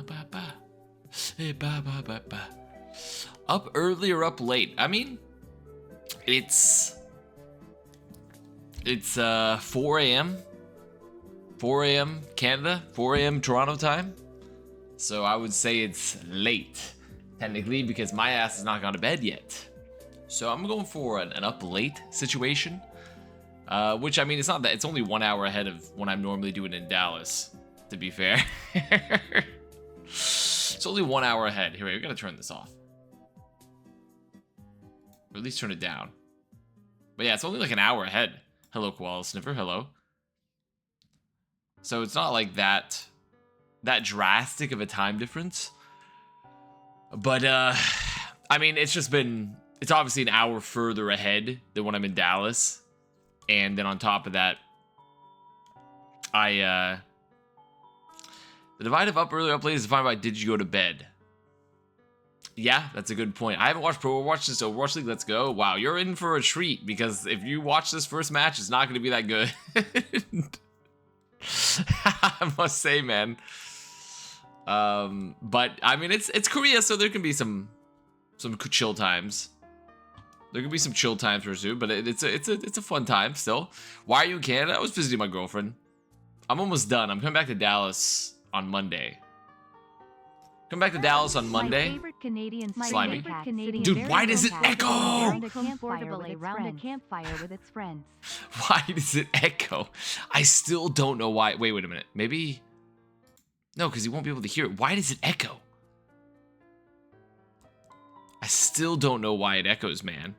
ba ba. Hey, ba ba ba ba. Up early or up late? I mean, it's 4 a.m. 4 a.m. Canada, 4 a.m. Toronto time. So I would say it's late, technically, because my ass has not gone to bed yet. So I'm going for an up late situation, which, I mean, it's not that, it's only 1 hour ahead of when I'm normally doing in Dallas, to be fair. It's only 1 hour ahead. Here, wait, we gotta turn this off. Or at least turn it down. But yeah, it's only like an hour ahead. Hello, Koala Sniffer, hello. So it's not like that drastic of a time difference. But, I mean, it's obviously an hour further ahead than when I'm in Dallas. And then on top of that, the divide of up early or up late is defined by did you go to bed? Yeah, that's a good point. I haven't watched Pro Overwatch since Overwatch League. Let's go. Wow, you're in for a treat because if you watch this first match, it's not going to be that good. I must say, man. But I mean, it's Korea, so there can be some chill times. There can be some chill times for Zoo, but it's a fun time still. Why are you in Canada? I was visiting my girlfriend. I'm almost done. I'm coming back to Dallas on Monday. Come back to Dallas on Monday. Slimy. Dude, why does it echo? Why does it echo? I still don't know why. Wait a minute. Maybe. No, because you won't be able to hear it. Why does it echo? I still don't know why it echoes, man.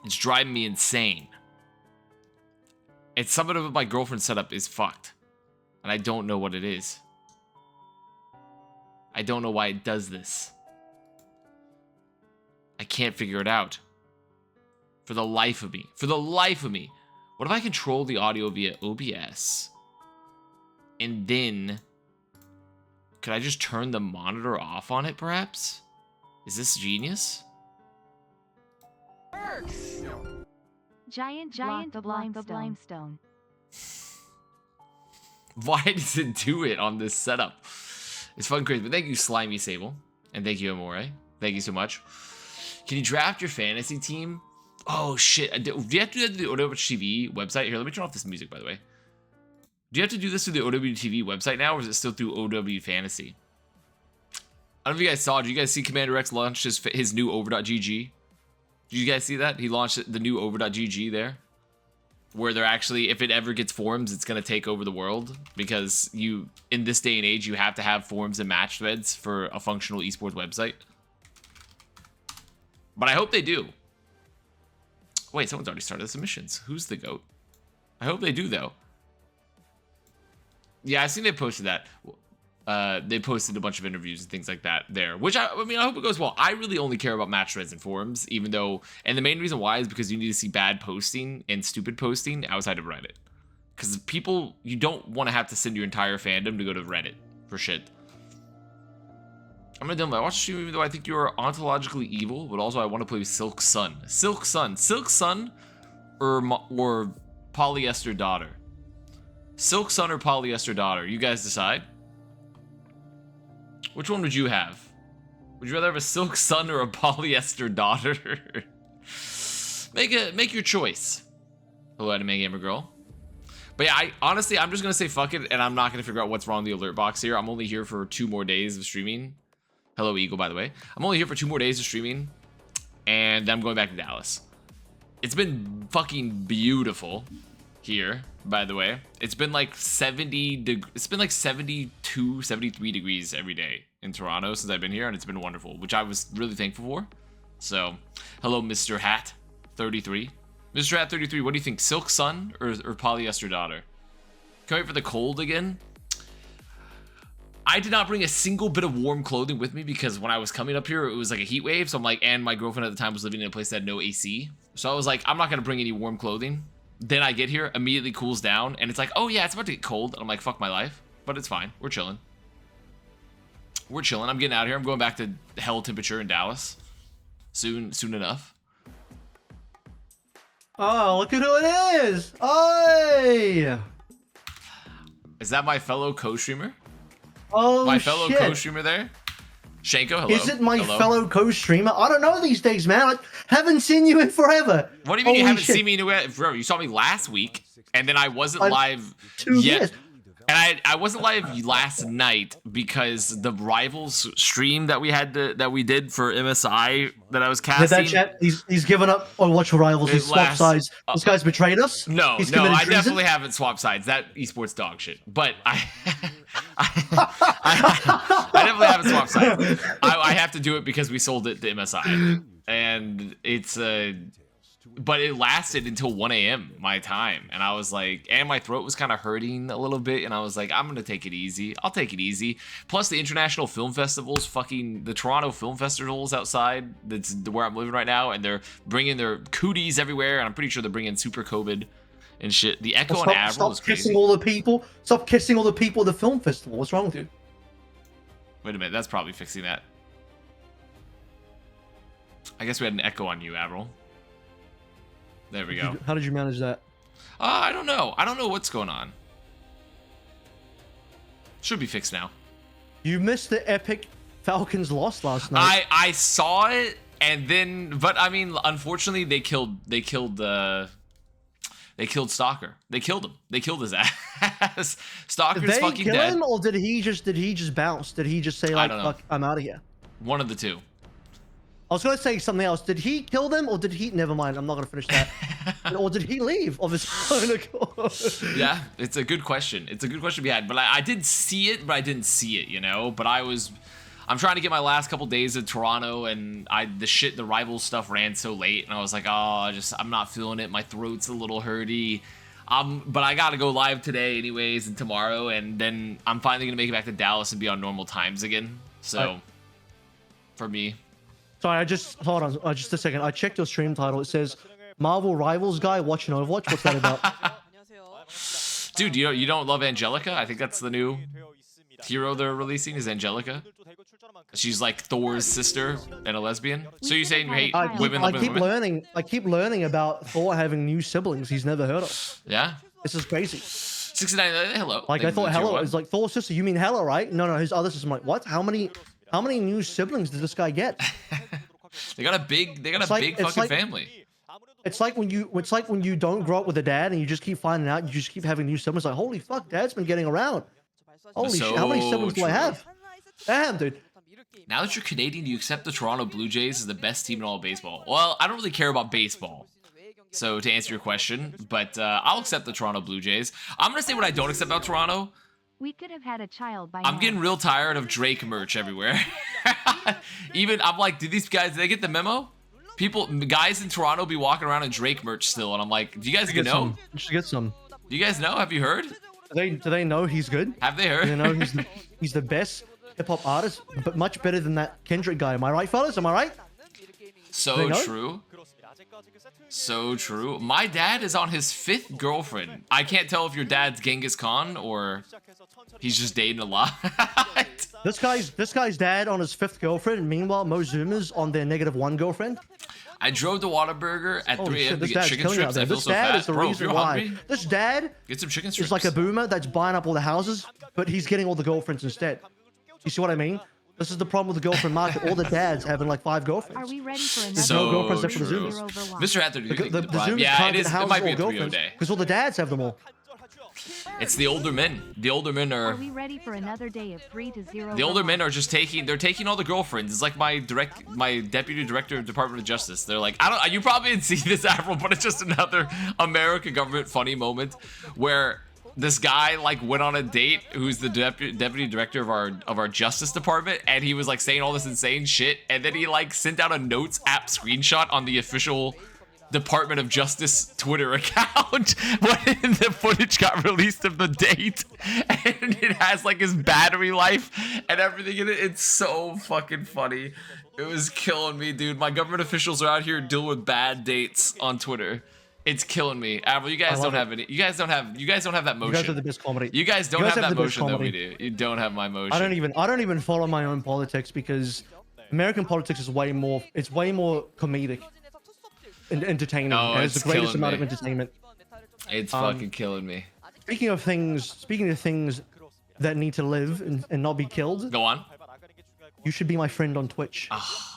It's driving me insane. It's something about my girlfriend's setup is fucked. And I don't know what it is. I don't know why it does this. I can't figure it out. For the life of me. For the life of me. What if I control the audio via OBS? And then... could I just turn the monitor off on it, perhaps? Is this genius? Giant block of limestone. Why does it do it on this setup? It's fun, crazy. But thank you, Slimy Sable. And thank you, Amore. Thank you so much. Can you draft your fantasy team? Oh, shit. Do you have to do that through the OWCS website? Here, let me turn off this music, by the way. Do you have to do this through the OWTV website now, or is it still through OW Fantasy? I don't know if you guys saw. Did you guys see Commander X launch his new over.gg? Did you guys see that? He launched the new over.gg there. Where they're actually, if it ever gets forums, it's going to take over the world. Because in this day and age, you have to have forums and match threads for a functional esports website. But I hope they do. Wait, someone's already started the submissions. Who's the GOAT? I hope they do, though. Yeah, I seen they posted that. They posted a bunch of interviews and things like that there, which I mean, I hope it goes well. I really only care about match threads and forums, even though, and the main reason why is because you need to see bad posting and stupid posting outside of Reddit. Because people, you don't want to have to send your entire fandom to go to Reddit for shit. I'm gonna do I watch you, even though I think you are ontologically evil, but also I want to play with Silk Sun. Silk Sun, or Polyester Daughter. Silk Sun or Polyester Daughter, you guys decide. Which one would you have? Would you rather have a Silk Sun or a Polyester Daughter? Make your choice. Hello, Anime Gamer Girl. But yeah, honestly, I'm just gonna say fuck it, and I'm not gonna figure out what's wrong with the alert box here. I'm only here for 2 more days of streaming. Hello, Eagle, by the way. I'm only here for 2 more days of streaming, and then I'm going back to Dallas. It's been fucking beautiful here, by the way. It's been like 72, 73 degrees every day in Toronto since I've been here, and it's been wonderful, which I was really thankful for. So, hello, Mr. Hat 33. Mr. Hat 33, what do you think? Silk Sun or Polyester Daughter? Can I wait for the cold again? I did not bring a single bit of warm clothing with me because when I was coming up here, it was like a heat wave. So I'm like, and my girlfriend at the time was living in a place that had no AC. So I was like, I'm not going to bring any warm clothing. Then I get here, immediately cools down, and it's like, oh yeah, it's about to get cold. And I'm like, fuck my life. But it's fine. We're chilling. We're chilling. I'm getting out of here. I'm going back to hell temperature in Dallas. Soon enough. Oh, look at who it is! Oi! Is that my fellow co-streamer? Oh, My fellow shit. co-streamer there. Shanko, hello. Is it my Hello. fellow co-streamer? I don't know these days, man. I haven't seen you in forever. What do you mean you Holy haven't shit. seen me forever? You saw me last week, and then I wasn't Like, live 2 yet. years. And I wasn't live last night because the Rivals stream that we did for MSI that I was Did casting. that chat? He's given up on Watch Rivals. He's swapped lasts- sides. This guy's betrayed us. No, He's no, committed I treason? definitely haven't swapped sides. That esports dog shit. But I definitely haven't swapped sides. I have to do it because we sold it to MSI, and it's but it lasted until 1 a.m. my time, and I was like, and my throat was kind of hurting a little bit, and I was like, I'm gonna take it easy. I'll take it easy. Plus the international film festivals, the Toronto Film Festivals outside. That's where I'm living right now, and they're bringing their cooties everywhere, and I'm pretty sure they're bringing Super COVID and shit. The Echo and Avril is Stop crazy. kissing all the people. Stop kissing all the people at the film festival. What's wrong with you? Wait a minute, that's probably fixing that. I guess we had an echo on you, Avril. There we go. How did you manage that? I don't know. I don't know what's going on. Should be fixed now. You missed the epic Falcons loss last night. I saw it, and then, but I mean, unfortunately, they killed Stalker. They killed him. They killed his ass. Stalker's Did they fucking kill dead. him, or did he just bounce? Did he just say like, don't know. "Fuck, I'm out of here"? One of the two. I was gonna say something else. Did he kill them, or did he? Never mind. I'm not gonna finish that. Or did he leave of his own accord? Yeah, it's a good question. It's a good question to be had. But I did see it, but I didn't see it, you know? But I'm trying to get my last couple days in Toronto, and the rival stuff ran so late, and I was like, oh, I'm not feeling it. My throat's a little hurty. But I gotta go live today anyways, and tomorrow, and then I'm finally gonna make it back to Dallas and be on normal times again. So, for me. Sorry, hold on, just a second. I checked your stream title. It says Marvel Rivals guy watching Overwatch. What's that about? Dude, you don't love Angelica? I think that's the new hero they're releasing is Angelica. She's like Thor's sister and a lesbian. So you're saying you hate women living with women? I keep learning about Thor having new siblings he's never heard of. Yeah. This is crazy. 69. Hello. Like, I thought Hela is like Thor's sister. You mean Hela, right? No, his other sister. I'm like, what? How many new siblings did this guy get? They got a big fucking family. It's like when you don't grow up with a dad and you just keep finding out. You just keep having new siblings. Like, holy fuck, dad's been getting around. Holy shit, how many siblings do I have? Damn, dude. Now that you're Canadian, do you accept the Toronto Blue Jays as the best team in all of baseball? Well, I don't really care about baseball. So to answer your question, but I'll accept the Toronto Blue Jays. I'm gonna say what I don't accept about Toronto. We could have had a child by I'm now. getting real tired of Drake merch everywhere. I'm like, did they get the memo? Guys in Toronto be walking around in Drake merch still, and I'm like, do you guys know? You should get some. Do you guys know? Have you heard? Do they know he's good? Have they heard? Do they know he's the best hip hop artist, but much better than that Kendrick guy. Am I right, fellas? Am I right? So true. So true. My dad is on his 5th girlfriend. I can't tell if your dad's Genghis Khan or he's just dating a lot. This guy's dad on his 5th girlfriend, and meanwhile Mo Zuma's on their -1 girlfriend. I drove to Whataburger at 3 a.m. to get chicken strips. I feel This so dad fat. is the Bro, if reason you're why. hungry, This dad get some chicken strips. is like a boomer that's buying up all the houses, but he's getting all the girlfriends instead. You see what I mean? This is the problem with the girlfriend market. All the dads having like 5 girlfriends. Are we ready for another? There's no girlfriends true. except for the Zoomers. Mr. Hatter, do you think The Zoomers yeah, can't it get is. It houses might be or a 3-0 girlfriends day. because all the dads have them all. It's the older men. The older men Are are. we ready for another day of 3-0? The older men are just taking all the girlfriends. It's like my deputy director of Department of Justice. They're like, you probably didn't see this, Avril, but it's just another American government funny moment where this guy like went on a date who's the deputy director of our Justice Department, and he was like saying all this insane shit, and then he like sent out a notes app screenshot on the official Department of Justice Twitter account when the footage got released of the date, and it has like his battery life and everything in it. It's so fucking funny. It was killing me, dude. My government officials are out here dealing with bad dates on Twitter. It's killing me. Avril, you guys don't have any. You guys don't have that motion. You guys have the best comedy. You guys don't have that the best motion that we comedy. do. You don't have my motion. I don't even follow my own politics because American politics is way more comedic and entertaining. Oh, and it's the it's greatest killing amount me. of entertainment. It's fucking killing me. Speaking of things that need to live and not be killed, Go on. you should be my friend on Twitch.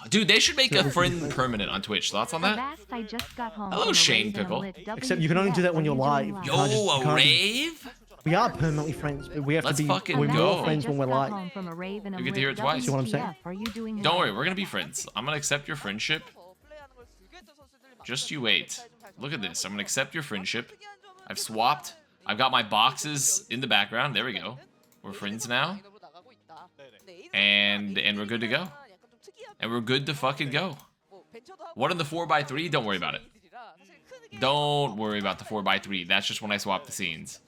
Dude, they should make a friend permanent on Twitch. Thoughts on that? Avast, I just got home Hello, from a Shane rave and a Pickle. lit Except you can only do that when you're live. WAE. You can't just- Yo, you a can't- rave? We are permanently friends. We have Let's to be. fucking We're go. more Avast, friends when we're live. You get to hear it twice. See what I'm saying? Don't worry, we're gonna be friends. I'm gonna accept your friendship. Just you wait. Look at this. I'm gonna accept your friendship. I've swapped. I've got my boxes in the background. There we go. We're friends now. And we're good to go. And we're good to fucking go. What in the 4x3? Don't worry about it. Don't worry about the 4x3. That's just when I swap the scenes.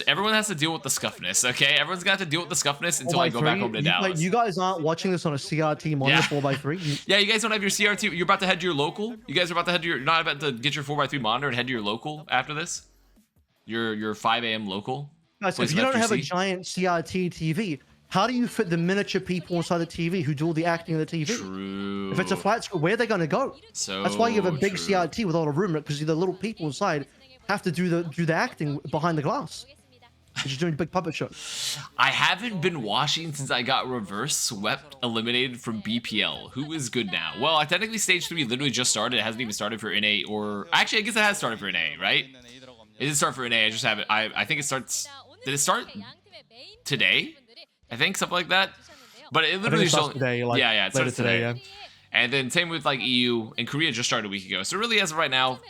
Everyone has to deal with the scuffness, okay? Everyone's got to deal with the scuffness until I go back home to Dallas. You guys aren't watching this on a CRT monitor 4x3. Yeah, you guys don't have your CRT. You're about to head to your local. You guys are about to head to you're not about to get your 4x3 monitor and head to your local after this. Your 5 a.m. local. Guys, if you don't have a giant CRT TV, how do you fit the miniature people inside the TV who do all the acting of the TV? True. If it's a flat screen, where are they going to go? So that's why you have a big true. CRT with a lot of room, because the little people inside have to do the acting behind the glass. You're just doing a big puppet show. I haven't been watching since I got reverse swept eliminated from BPL. Who is good now? Well, technically stage 3 literally just started. It hasn't even started for NA or... Actually, I guess it has started for NA, right? It did start for NA. I just haven't... I think it starts... Did it start today? I think something like that. But it literally just today, like, yeah, it started today. Yeah. And then same with like EU and Korea just started a week ago. So really, as of right now,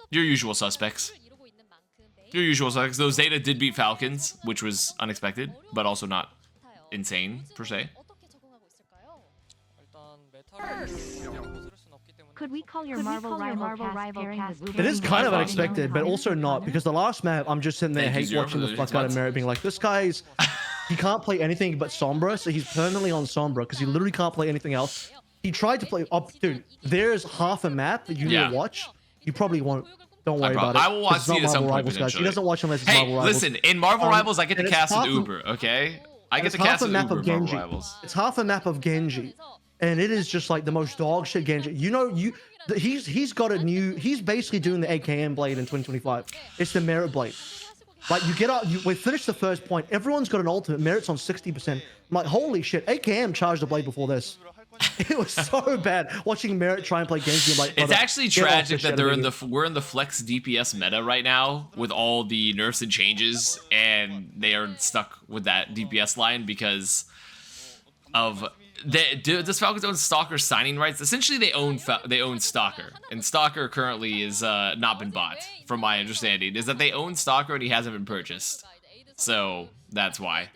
your usual suspects. Your usual suspects. Those Zeta did beat Falcons, which was unexpected, but also not insane per se. Could we call your Marvel rival cast It is kind of Fine. unexpected, but also not, because the last map, I'm just sitting there Thank you, hate Zero, watching for the the fuck out of response. Merritt, being like, this guy's... He can't play anything but Sombra, so he's permanently on Sombra, because he literally can't play anything else. He tried to play... Oh, dude, there's half a map that you need to watch. You probably won't. Don't worry about it. I will watch It's not it at some Marvel point, Rivals, guys. He potentially. doesn't watch unless it's Hey, Marvel Rivals. listen, in Marvel Rivals, I get to and it's cast half an a- Uber, okay? I get It's to half cast a an map Uber of in Marvel Genji. Rivals. It's half a map of Genji, and it is just like the most dog shit Genji. You know, he's got a new. He's basically doing the AKM blade in 2025. It's the Merit blade. Like you get out, we finished the first point. Everyone's got an ultimate. Merit's on 60%. I'm like, holy shit! AKM charged the blade before this. It was so bad watching Merit try and play Genji. I'm like, It's actually tragic that we're in the. the flex DPS meta right now with all the nerfs and changes, and they are stuck with that DPS line because of does Falcons own Stalker signing rights? Essentially, they own Stalker, and Stalker currently is not been bought. From my understanding, is that they own Stalker and he hasn't been purchased, so that's why.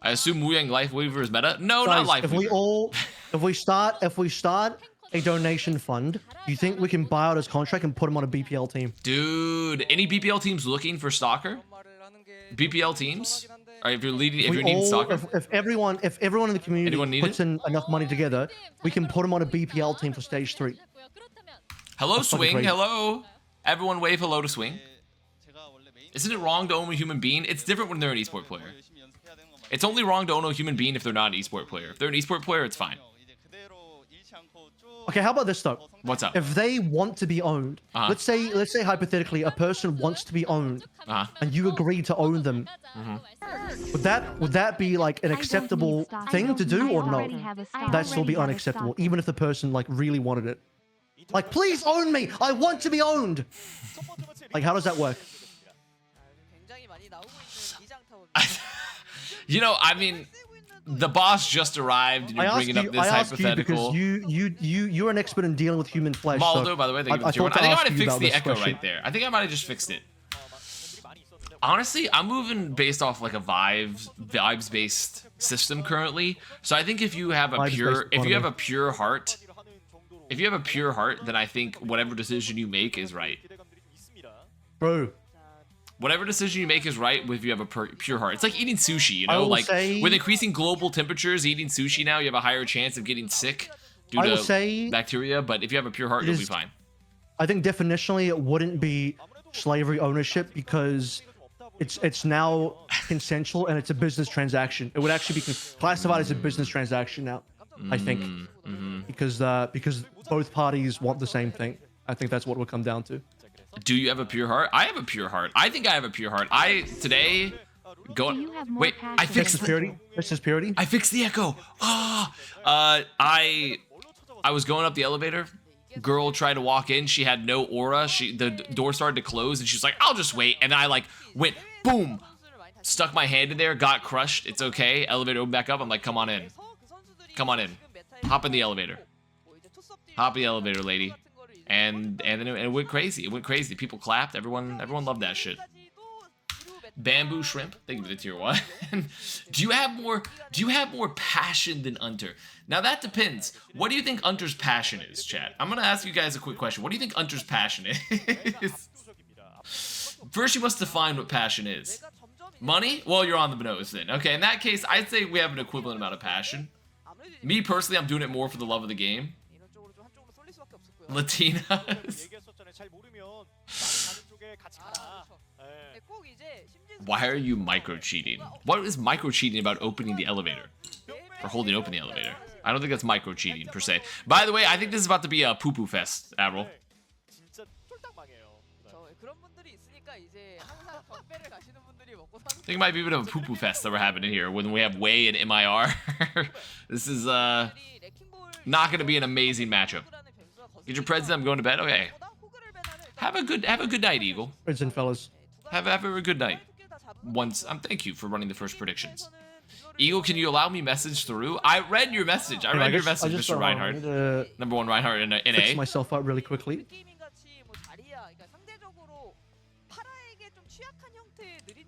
I assume Wu Yang Life Weaver is meta. No, Guys, not Life if Weaver. if we start a donation fund, do you think we can buy out his contract and put him on a BPL team? Dude, any BPL teams looking for Stalker? BPL teams? Or if you're needing Stalker? If everyone in the community puts in enough money together, we can put him on a BPL team for stage 3. Hello, That's fucking Swing. crazy. Hello. Everyone wave hello to Swing. Isn't it wrong to own a human being? It's different when they're an esport player. It's only wrong to own a human being if they're not an esport player. If they're an esport player, it's fine. Okay, how about this though? What's up? If they want to be owned, let's say hypothetically a person wants to be owned, and you agree to own them, would that be like an acceptable thing to do or no? That'd still be unacceptable, even if the person like really wanted it. Like, please own me! I want to be owned! Like, how does that work? You know, I mean, the boss just arrived and you're bringing up this hypothetical. Because you're an expert in dealing with human flesh. Maldo, so by the way, thank you for the tier one. I think I might have fixed the echo right there. I think I might have just fixed it. Honestly, I'm moving based off like a vibes-based system currently. So I think if you have a pure heart, then I think whatever decision you make is right. Bro. Whatever decision you make is right if you have a pure heart. It's like eating sushi, you know? Like, with increasing global temperatures, eating sushi now, you have a higher chance of getting sick due to bacteria. But if you have a pure heart, you'll be fine. I think definitionally it wouldn't be slavery ownership because it's now consensual and it's a business transaction. It would actually be classified as a business transaction now, I think. Because both parties want the same thing. I think that's what it would come down to. Do you have a pure heart? I have a pure heart. I think I have a pure heart. Today go. Do you have more Wait, passion I than fixed This is purity. This is purity. I fixed the echo. Ah, I was going up the elevator. Girl tried to walk in. She had no aura. The door started to close, and she's like, "I'll just wait." And then I like went boom, stuck my hand in there, got crushed. It's okay. Elevator opened back up. I'm like, "Come on in. Come on in. Hop in the elevator. Hop in the elevator, lady." And then it went crazy. It went crazy. People clapped. Everyone loved that shit. Bamboo shrimp. Thank you for the tier 1. Do you have more passion than Unter? Now that depends. What do you think Unter's passion is, chat? I'm gonna ask you guys a quick question. What do you think Unter's passion is? First, you must define what passion is. Money? Well, you're on the nose then. Okay, in that case, I'd say we have an equivalent amount of passion. Me personally, I'm doing it more for the love of the game. Latinas. Why are you micro cheating? What is micro cheating about opening the elevator? Or holding open the elevator? I don't think that's micro cheating per se. By the way, I think this is about to be a poo poo fest, Avril. I think it might be a bit of a poo poo fest that we're having in here when we have WAE and MIR. This is not gonna be an amazing matchup. Get your preds. I'm going to bed. Okay. Have a good night, Eagle. Preds and fellas. Have a good night. Thank you for running the first predictions. Eagle, can you allow me message through? I read your message. I read your message, Mr. Reinhardt. Number 1 Reinhardt in A. Fix myself up really quickly.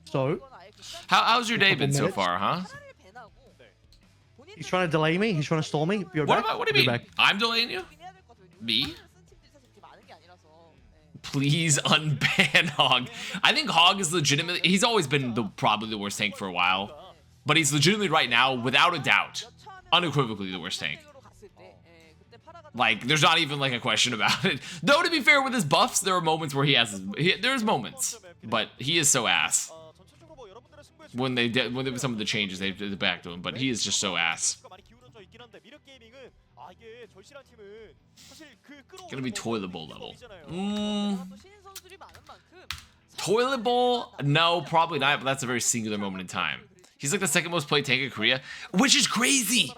So, how's your day been so far, huh? He's trying to delay me. He's trying to stall me. What do you mean? I'm delaying you? Me? Please unban Hog. I think Hog is legitimately... He's always been probably the worst tank for a while. But he's legitimately right now, without a doubt, unequivocally the worst tank. Like, there's not even like a question about it. Though, to be fair, with his buffs, there are moments where there's moments. But he is so ass. When there were some of the changes, they did back to him. But he is just so ass. Gonna be toilet bowl level. Toilet bowl? No, probably not, but that's a very singular moment in time. He's like the second most played tank in Korea, which is crazy.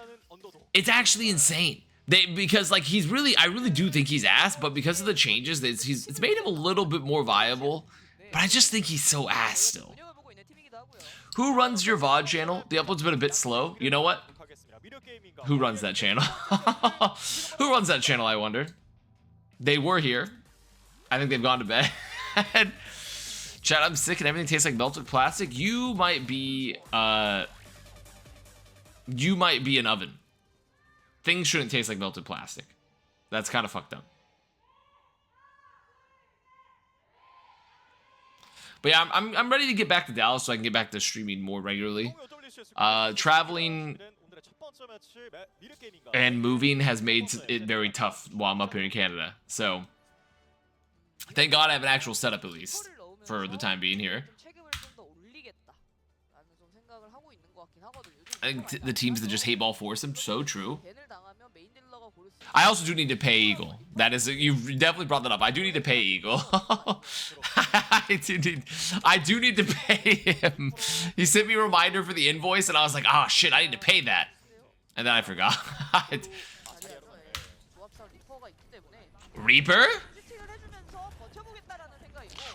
It's actually insane. Because like I really do think he's ass, but because of the changes, it's made him a little bit more viable. But I just think he's so ass still. Who runs your VOD channel? The upload's been a bit slow. You know what? Who runs that channel? Who runs that channel, I wonder? They were here. I think they've gone to bed. Chat, I'm sick and everything tastes like melted plastic. You might be an oven. Things shouldn't taste like melted plastic. That's kind of fucked up. But yeah, I'm ready to get back to Dallas so I can get back to streaming more regularly. Traveling and moving has made it very tough while I'm up here in Canada. So thank God I have an actual setup at least for the time being here. I think the teams that just hate ball force him, so true. I also do need to pay Eagle. That is, you've definitely brought that up. I do need to pay Eagle. I do need to pay him. He sent me a reminder for the invoice, and I was like, oh shit, I need to pay that. And then I forgot. Reaper?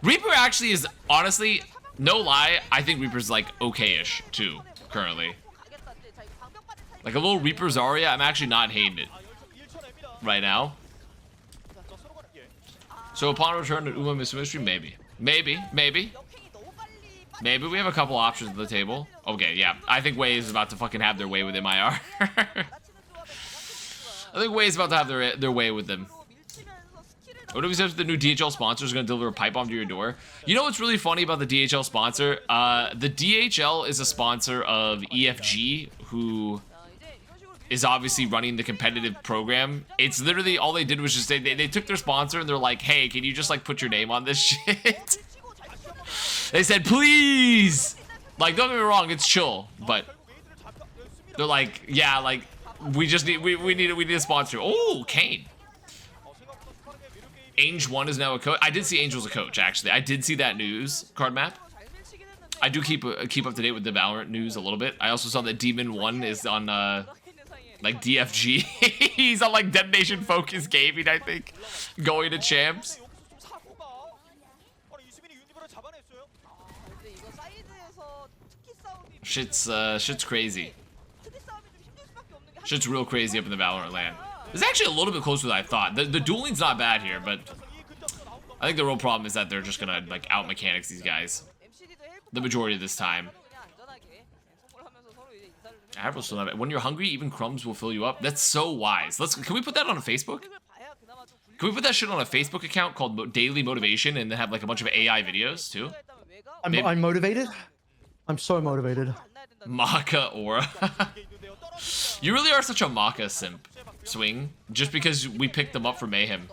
Reaper actually is, honestly, no lie, I think Reaper's like okay-ish too, currently. Like a little Reaper Zarya, I'm actually not hating it right now. So upon return to Uma Mystery, maybe. Maybe. We have a couple options on the table. Okay, yeah. I think WAE is about to fucking have their way with MIR. I think WAE is about to have their way with them. OWCS, the new DHL sponsor, is going to deliver a pipe bomb to your door. You know what's really funny about the DHL sponsor? The DHL is a sponsor of EFG, who is obviously running the competitive program. It's literally all they did was just they took their sponsor and they're like, hey, can you just like put your name on this shit? They said, please. Like, don't get me wrong, it's chill, but they're like, yeah, like we need a sponsor. Oh, Kane. Ange1 is now a coach. I did see Angel's a coach, actually. I did see that news card map. I do keep up to date with the Valorant news a little bit. I also saw that Demon1 is on, like, DFG. He's on, like, Detonation Focus Gaming, I think. Going to champs. Shit's crazy. Shit's real crazy up in the Valorant land. It's actually a little bit closer than I thought. The dueling's not bad here, but I think the real problem is that they're just gonna like out mechanics these guys the majority of this time. Avro's still not bad. When you're hungry, even crumbs will fill you up. That's so wise. Can we put that on a Facebook? Can we put that shit on a Facebook account called Daily Motivation and then have like a bunch of AI videos too? I'm motivated. I'm so motivated. Maka aura. You really are such a Maka simp, Swing, just because we picked them up for Mayhem.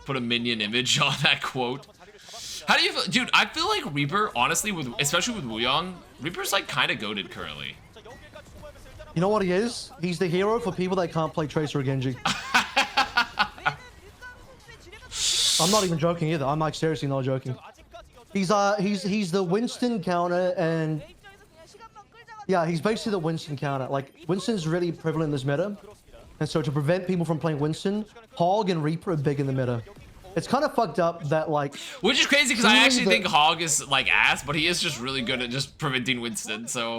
Put a minion image on that quote. How do you feel? Dude, I feel like Reaper, honestly, especially with Wuyong, Reaper's like kind of goated currently. You know what he is? He's the hero for people that can't play Tracer or Genji. I'm not even joking either. I'm like seriously not joking. He's the Winston counter, and yeah, he's basically the Winston counter. Like Winston's really prevalent in this meta, and so to prevent people from playing Winston, Hog and Reaper are big in the meta. It's kind of fucked up that like, which is crazy because I actually think Hog is like ass, but he is just really good at just preventing Winston. So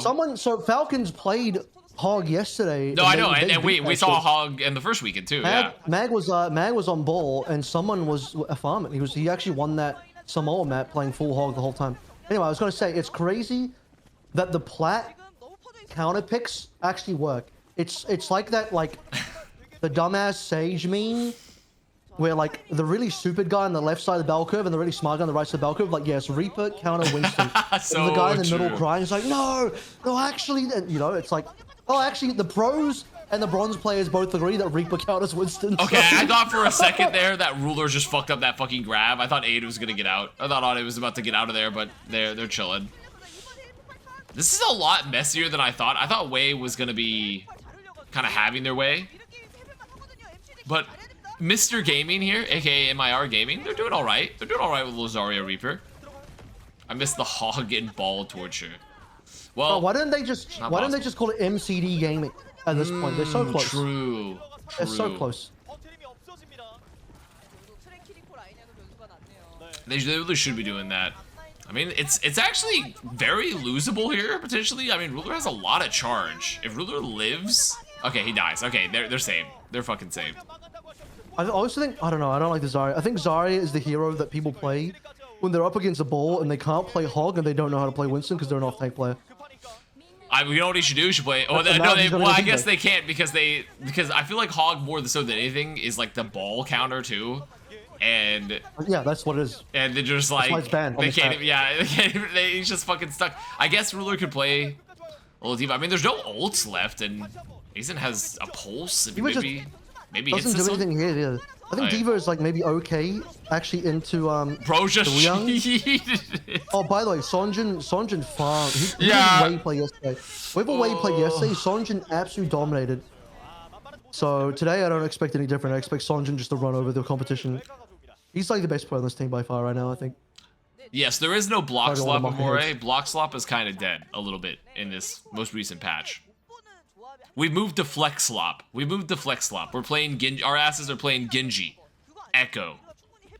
Falcons played Hog yesterday. No, I know, and we saw Hog in the first weekend too. Mag was on ball, and someone was farming. He actually won that Samoa map playing full Hog the whole time. Anyway, I was gonna say it's crazy that the plat counter picks actually work. It's like that like the dumbass Sage meme where like the really stupid guy on the left side of the bell curve and the really smart guy on the right side of the bell curve, like yes, Reaper counter Winston. So and the guy in the true. middle crying is like, no, actually, and, you know, it's like, oh, actually, the pros and the bronze players both agree that Reaper counters Winston. Okay, I thought for a second there that Ruler just fucked up that fucking grab. I thought Aid was gonna get out. I thought Aid was about to get out of there, but they're chilling. This is a lot messier than I thought. I thought WAE was gonna be kind of having their way, but Mr. Gaming here, aka MIR Gaming, they're doing all right. They're doing all right with Lazaria Reaper. I missed the Hog and ball torture. Well, why didn't they just call it MCD Gaming at this point? They're so close. True. They're so close. They really should be doing that. I mean, it's actually very losable here potentially. I mean, Ruler has a lot of charge. If Ruler lives, okay, he dies. Okay, they're saved. They're fucking saved. I also think, I don't know, I don't like the Zarya. I think Zarya is the hero that people play when they're up against a ball and they can't play Hog and they don't know how to play Winston because they're an off-tank player. You know what he should do? He should play. Oh, no, well, I guess they can't because I feel like Hog more so than anything is like the ball counter too, and yeah, that's what it is. And they're just like they can't even, yeah, he's just fucking stuck. I guess Ruler could play a little deep. I mean, there's no ults left, and Aizen has a pulse. Maybe hits doesn't do anything here. Yeah. I think Diva is like maybe okay actually into Bro just Oh, by the way, Sonjin farmed. He WAE play yesterday. Whoever WAE played yesterday, Sonjin absolutely dominated. So today I don't expect any different. I expect Sonjin just to run over the competition. He's like the best player on this team by far right now, I think. Yes, there is no block slop anymore. Block slop is kind of dead a little bit in this most recent patch. We moved to flex slop. We're playing Genji. Our asses are playing Genji, Echo,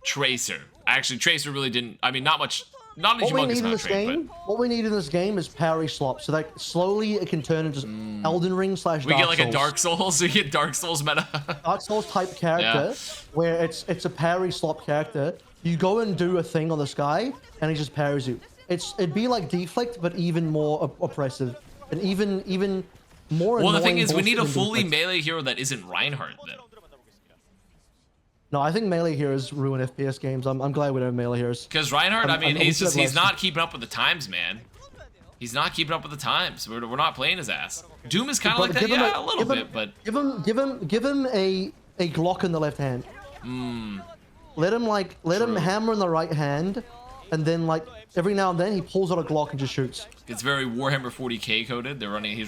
Tracer. Actually, Tracer really didn't. I mean, not much. Not a humongous amount of trade, What we need in this game is parry slop, so that slowly it can turn into Elden Ring / Dark Souls. We get like a Dark Souls. We get Dark Souls meta. Dark Souls type character, where it's a parry slop character. You go and do a thing on the sky, and he just parries you. It'd be like Deflect, but even more oppressive, and even more. Well, the thing is, we need a fully melee hero that isn't Reinhardt, though. No, I think melee heroes ruin FPS games. I'm glad we don't have melee heroes. Because Reinhardt, I mean, he's not keeping up with the times, man. He's not keeping up with the times. We're not playing his ass. Doom is kind of like that, yeah, a little bit, but give him a Glock in the left hand. Let him hammer in the right hand, and then like every now and then he pulls out a Glock and just shoots. It's very Warhammer 40k coded. They're running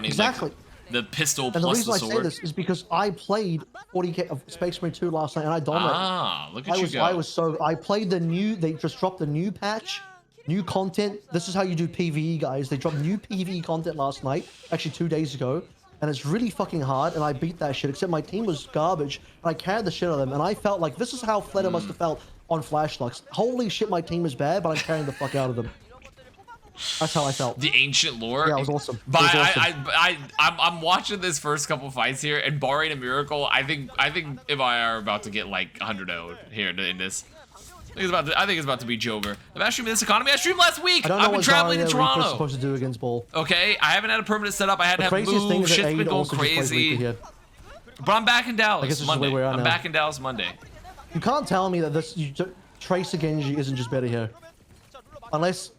exactly. Like, The pistol And the plus reason the I say sword. this is because I played 40k of Space Marine 2 last night and I dominated. Ah, look at you go. I played they just dropped the new patch, new content. This is how you do PvE, guys. They dropped new PvE content last night, actually 2 days ago. And it's really fucking hard, and I beat that shit, except my team was garbage, and I carried the shit out of them, and I felt like this is how Fleta must have felt on Flashlucks. Holy shit, my team is bad, but I'm carrying the fuck out of them. That's how I felt. The ancient lore. Yeah, it was awesome. But It was awesome. I'm watching this first couple fights here, and barring a miracle, I think if I are about to get like 100-0 here in this. I think it's about to be Jover. I'm not streaming this economy. I streamed last week. I don't know I've been what traveling to Zarya Toronto. Reaper's supposed to do against Ball. Okay, I haven't had a permanent setup. I had to have Craziest thing moved. is that Shit's been Aid going also just plays Reaper crazy. here. But I'm back in I guess Dallas this is the way Monday. we're at I'm now. back in Dallas Monday. You can't tell me that Tracer Genji isn't just better here. Unless...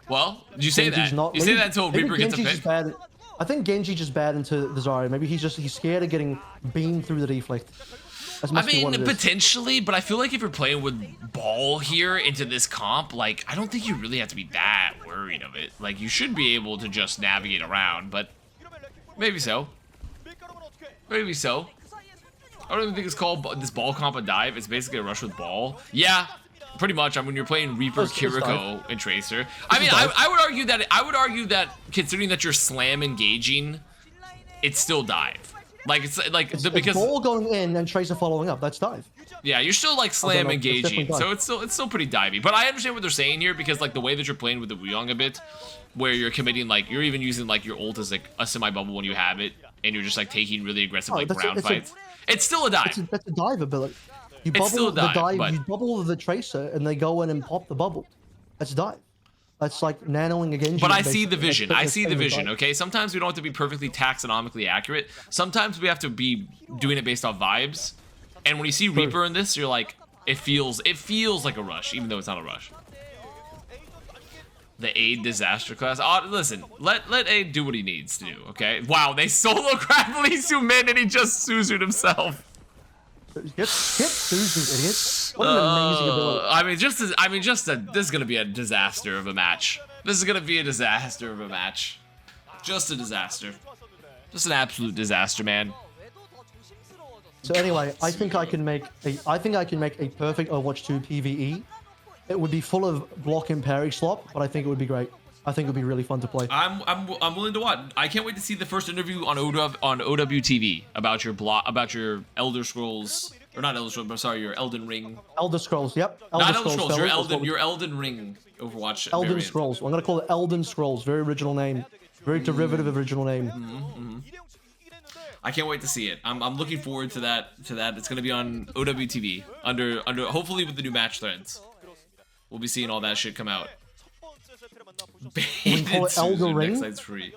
Well, you say Genji's that. not- You say that until maybe Reaper gets a Genji's pick. just bad. I think Genji just bad into the Zarya. Maybe he's scared of getting beamed through the deflect. That I must be mean, what it is. potentially, but I feel like if you're playing with Ball here into this comp, like, I don't think you really have to be that worried of it. Like, you should be able to just navigate around, but maybe so. Maybe so. I don't even think it's called this Ball comp a dive. It's basically a rush with Ball. Yeah, pretty much. I mean, you're playing Reaper, It's Kiriko, and Tracer. I mean, I would argue that considering that you're slam engaging, it's still dive. Like it's because Ball going in and Tracer following up. That's dive. yeah, you're still like slam no, it's engaging, definitely so it's still pretty divey. But I understand what they're saying here because like the way that you're playing with the Wuyong a bit, where you're committing like you're even using like your ult as like a semi bubble when you have it, and you're just like taking really aggressive like round fights. It's still a dive. That's a dive ability. You It's still bubble a dive, but- you bubble the Tracer and they go in and pop the bubble. That's dive. That's like nanoing against. But I see the vision. I see the vision, okay? Sometimes we don't have to be perfectly taxonomically accurate. Sometimes we have to be doing it based off vibes. And when you see Reaper in this, you're like, it feels like a rush, even though it's not a rush. The Aid disaster class. Oh, listen, let Aid do what he needs to do, okay? Wow, they solo grab Lee Su-min and he just Suzu'd himself. Get Suzu, idiot. What an amazing ability. This is gonna be a disaster of a match. This is gonna be a disaster of a match. Just a disaster. Just an absolute disaster, man. So anyway, I think I can make a perfect Overwatch 2 PvE. It would be full of block and parry slop, but I think it would be great. I think it would be really fun to play. I'm willing to watch. I can't wait to see the first interview on OWTV about your Elder Scrolls, or not Elder Scrolls, but sorry, your Elden Ring. Elder Scrolls, yep. Not Elder Scrolls, fellas, your Elden Ring Overwatch. Elden variant. Scrolls. I'm gonna call it Elden Scrolls. Very original name. Very derivative original name. I can't wait to see it. I'm looking forward to that. It's gonna be on OWTV under hopefully with the new match threads. We'll be seeing all that shit come out. We call it Elder Ring? Next site's free.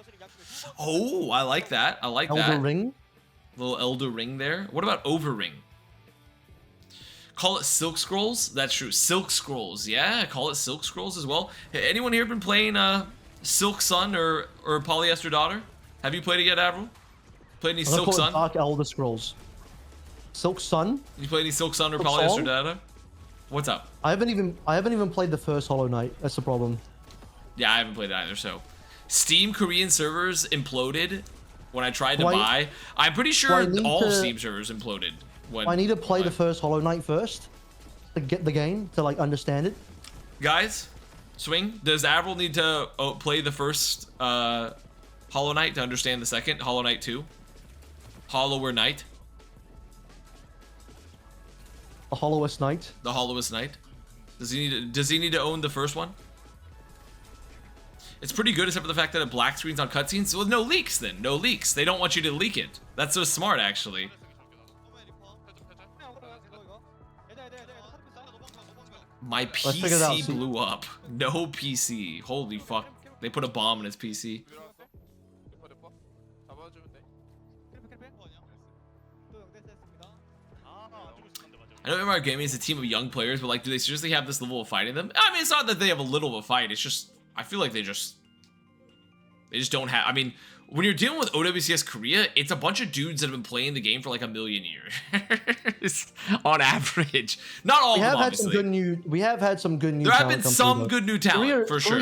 Oh, I like that. I like that. Elder Ring. Little Elder Ring there. What about Overring? Call it Silk Scrolls? That's true. Silk Scrolls. Yeah, call it Silk Scrolls as well. Hey, anyone here been playing Silk Sun or Polyester Daughter? Have you played it yet, Avril? Played any Silk Sun? Dark Elder Scrolls. Silk Sun? You played any Silk Sun or Silk Polyester Song? Daughter? What's up? I haven't even played the first Hollow Knight. That's the problem. Yeah, I haven't played it either, so. Steam Korean servers imploded when I tried to Why- buy. I'm pretty sure I need all to- Steam servers imploded. When, I need to play the first Hollow Knight first to get the game, to like understand it. Guys, Swing, does Avril need to play the first Hollow Knight to understand the second? Hollow Knight 2? Hollower Knight? The Hollowest Knight. The Hollowest Knight? Does he need to own the first one? It's pretty good except for the fact that it black screens on cutscenes. Well, no leaks then. No leaks. They don't want you to leak it. That's so smart, actually. My figure it out, PC blew up. No PC. Holy fuck. They put a bomb in his PC. I know MR Gaming is a team of young players, but like, do they seriously have this level of fight in them? I mean, it's not that they have a little of a fight. It's just, I feel like they just don't have. I mean, when you're dealing with OWCS Korea, it's a bunch of dudes that have been playing the game for like 1,000,000 years on average. Not all of them, obviously. We have had some good new. There have been some good new talent for sure.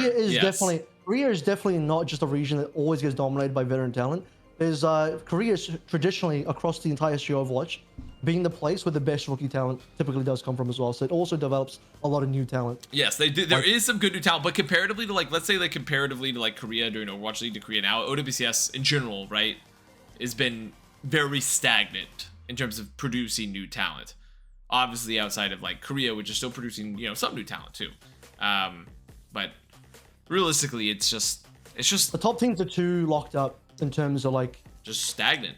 Korea is definitely not just a region that always gets dominated by veteran talent. is Korea is traditionally across the entire history of Overwatch being the place where the best rookie talent typically does come from as well. So it also develops a lot of new talent. Yes, they do. There is some good new talent, but comparatively to like, let's say like comparatively to like Korea during Overwatch League to Korea now, OWCS in general, right, has been very stagnant in terms of producing new talent. Obviously, outside of like Korea, which is still producing, you know, some new talent too. But realistically, it's just The top teams are too locked up in terms of like just stagnant.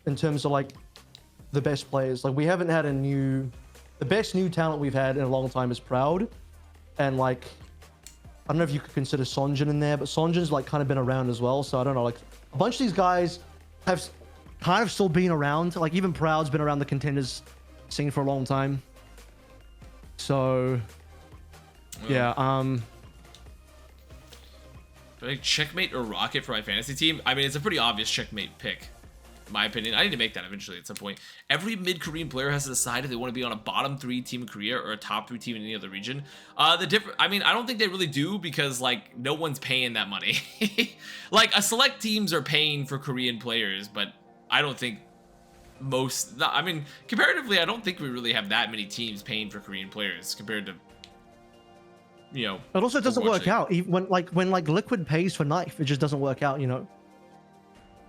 In terms of like the best players. Like we haven't had the best new talent we've had in a long time is Proud. And like, I don't know if you could consider Sonjin in there, but Sonjin's like kind of been around as well. So I don't know, like a bunch of these guys have kind of still been around. Like even Proud's been around the contenders scene for a long time. So yeah, like checkmate or rocket for my fantasy team. I mean, it's a pretty obvious checkmate pick. In my opinion, I need to make that eventually at some point. Every mid-Korean player has to decide if they want to be on a bottom 3 team in Korea or a top 3 team in any other region. I mean, I don't think they really do because like no one's paying that money. Like a select teams are paying for Korean players, but I don't think I mean, comparatively, I don't think we really have that many teams paying for Korean players compared to, you know. It also doesn't work out. Even when Liquid pays for Knife, it just doesn't work out, you know.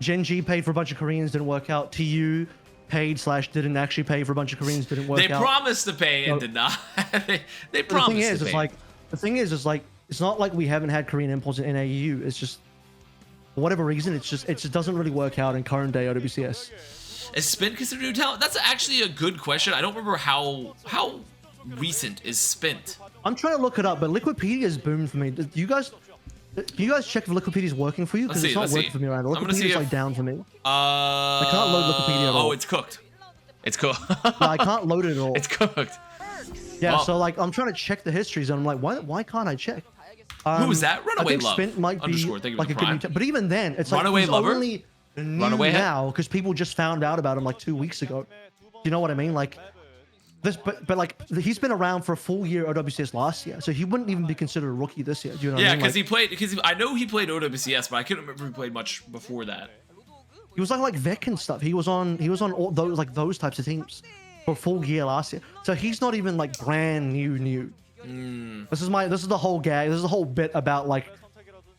Gen.G paid for a bunch of Koreans, didn't work out. TU paid / didn't actually pay for a bunch of Koreans, didn't work out. They promised to pay and did not. they promised to pay. The thing is, it's not like we haven't had Korean imports in NAU. It's just, for whatever reason, it just doesn't really work out in current day OWCS. Is Spint considered new talent? That's actually a good question. I don't remember how recent is Spint. I'm trying to look it up, but Liquidpedia's boomed for me. Do you guys check if Wikipedia's working for you? Because it's not working for me right now. Wikipedia's like down for me. I can't load Wikipedia at all. Oh, it's cooked. It's cooked. No, I can't load it at all. It's cooked. Yeah, well, so like I'm trying to check the histories and I'm like, why can't I check? Who is that? Runaway I think Love. Spint might be like a good new but even then, it's like Runaway he's Lover? only new now because people just found out about him like 2 weeks ago. You know what I mean? Like this, but like he's been around for a full year OWCS last year, so he wouldn't even be considered a rookie this year. Do you know what I mean? Yeah, because I know he played OWCS, but I couldn't remember he played much before that. He was like Vec and stuff. He was on all those types of teams for a full year last year. So he's not even like brand new. This is the whole gag. This is the whole bit about like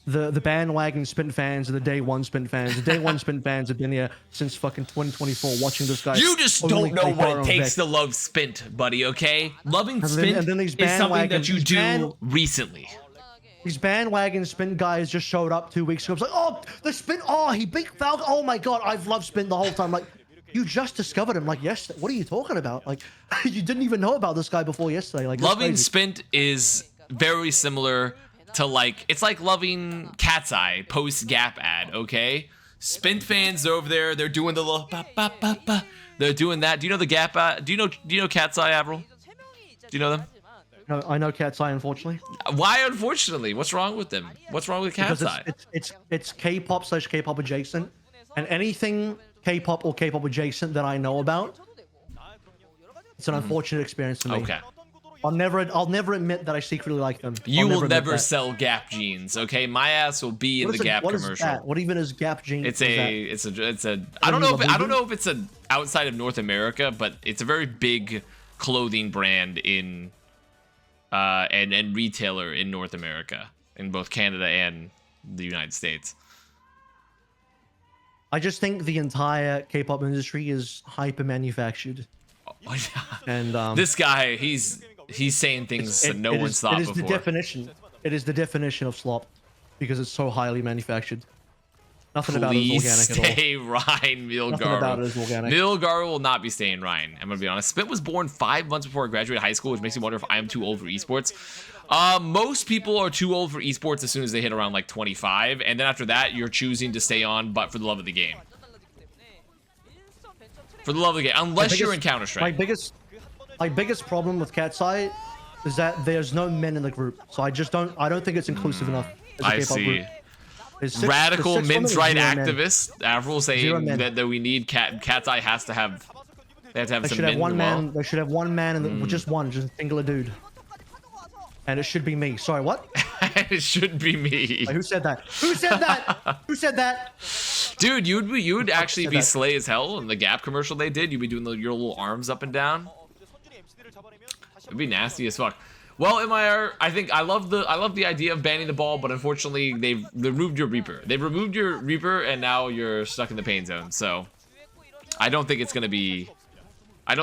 the bandwagon Spint fans and the day one Spint fans. The day one Spint fans have been here since fucking 2024 watching this guy. You just don't know what it takes to love Spint, buddy, okay? Loving Spint is something that you do recently. These bandwagon Spint guys just showed up 2 weeks ago. It's like, oh, the Spint, oh, he beat Falcon. Oh my god, I've loved Spint the whole time. Like, you just discovered him like yesterday. What are you talking about? Like, you didn't even know about this guy before yesterday. Like, loving Spint is very similar to like, it's like loving Cat's Eye post Gap ad, okay? Spint fans over there, they're doing the little ba ba ba ba. They're doing that. Do you know the Gap ad? Do you know Cat's Eye, Avril? Do you know them? No, I know Cat's Eye, unfortunately. Why unfortunately? What's wrong with them? What's wrong with Cat's Eye? It's K-pop / K-pop adjacent, and anything K-pop or K-pop adjacent that I know about, it's an unfortunate experience for me. Okay. I'll never admit that I secretly like them. You will never sell Gap jeans, okay? My ass will be in the Gap commercial. What even is Gap jeans? It's a I don't know if it's a outside of North America, but it's a very big clothing brand in and retailer in North America, in both Canada and the United States. I just think the entire K-pop industry is hyper manufactured. Oh, yeah. And this guy, he's saying things that no one's thought before. It is the definition of slop because it's so highly manufactured. Nothing about it is organic at all. Stay Ryan Milgaru. Nothing about it is organic. Milgaru will not be staying Ryan. I'm gonna be honest. Spint was born 5 months before I graduated high school, which makes me wonder if I am too old for esports. Most people are too old for esports as soon as they hit around like 25, and then after that, you're choosing to stay on, but for the love of the game. For the love of the game, unless you're in Counter-Strike. My biggest problem with Cat's Eye is that there's no men in the group, so I don't think it's inclusive enough. I see. Radical men's right activists, Avril saying that we need Cat's Eye has to have. They have to have some men involved. They should have one man in the just a singular dude. And it should be me. Sorry, what? It should be me. Wait, who said that? Who said that? Who said that? Dude, you would actually said be that. slay as hell in the Gap commercial they did. You'd be doing your little arms up and down. It'd be nasty as fuck. Well, MIR, I think I love the idea of banning the ball, but unfortunately they've removed your Reaper. They've removed your Reaper, and now you're stuck in the pain zone. So I don't think it's gonna be a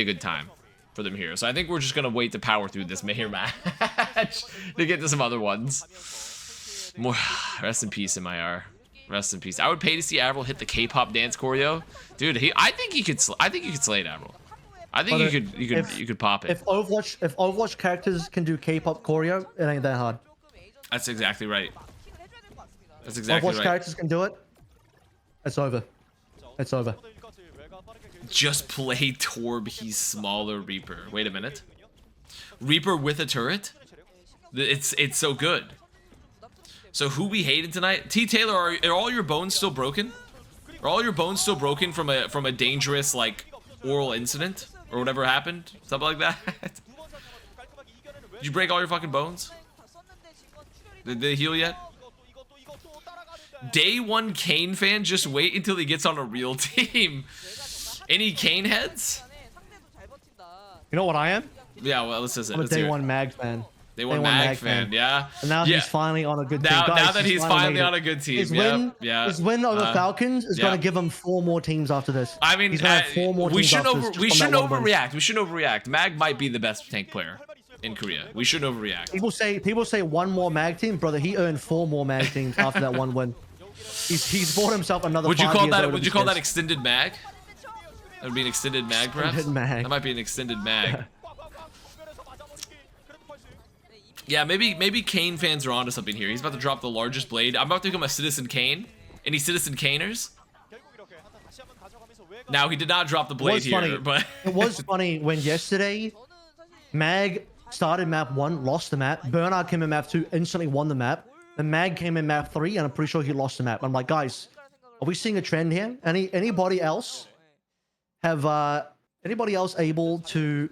good time for them here. So I think we're just gonna wait to power through this Mahir match to get to some other ones. More rest in peace, MIR. Rest in peace. I would pay to see Avril hit the K-pop dance choreo, dude. I think you could slay it, Avril. I think you could pop it. If Overwatch characters can do K-pop choreo, it ain't that hard. That's exactly right. That's exactly Overwatch right. characters can do it. It's over. It's over. Just play Torb. He's smaller Reaper. Wait a minute. Reaper with a turret. It's so good. So who we hated tonight? T Taylor, are all your bones still broken? Are all your bones still broken from a dangerous like oral incident or whatever happened? Something like that. Did you break all your fucking bones? Did they heal yet? Day one Kane fan, just wait until he gets on a real team. Any Kane heads? You know what I am? Yeah, well, let's I'm a let's day hear it. one Mag fan. Day one Mag fan, yeah. And now Yeah. he's finally on a good team. Now, Guys, now that he's finally made it. on a good team, His win, yeah. his win over Falcons is yeah. going to give him 4 more teams after this. I mean, he's gonna have 4 more we teams shouldn't after over this we just from shouldn't that one win. overreact. We shouldn't overreact. Mag might be the best tank player in Korea. We shouldn't overreact. People say 1 more Mag team, brother. He earned 4 more Mag teams after that one win. He's bought himself another. Would you 5 call years that? older Would you than call that this. extended mag? That would be an extended mag, perhaps. Extended mag. That might be an extended mag. Yeah, maybe Kane fans are onto something here. He's about to drop the largest blade. I'm about to become a Citizen Kane. Any Citizen Kaners? Now he did not drop the blade here, funny. but It was funny when yesterday Mag started map 1, lost the map. Bernard came in map 2, instantly won the map. And Mag came in map 3, and I'm pretty sure he lost the map. I'm like, guys, are we seeing a trend here? Anybody else have anybody else able to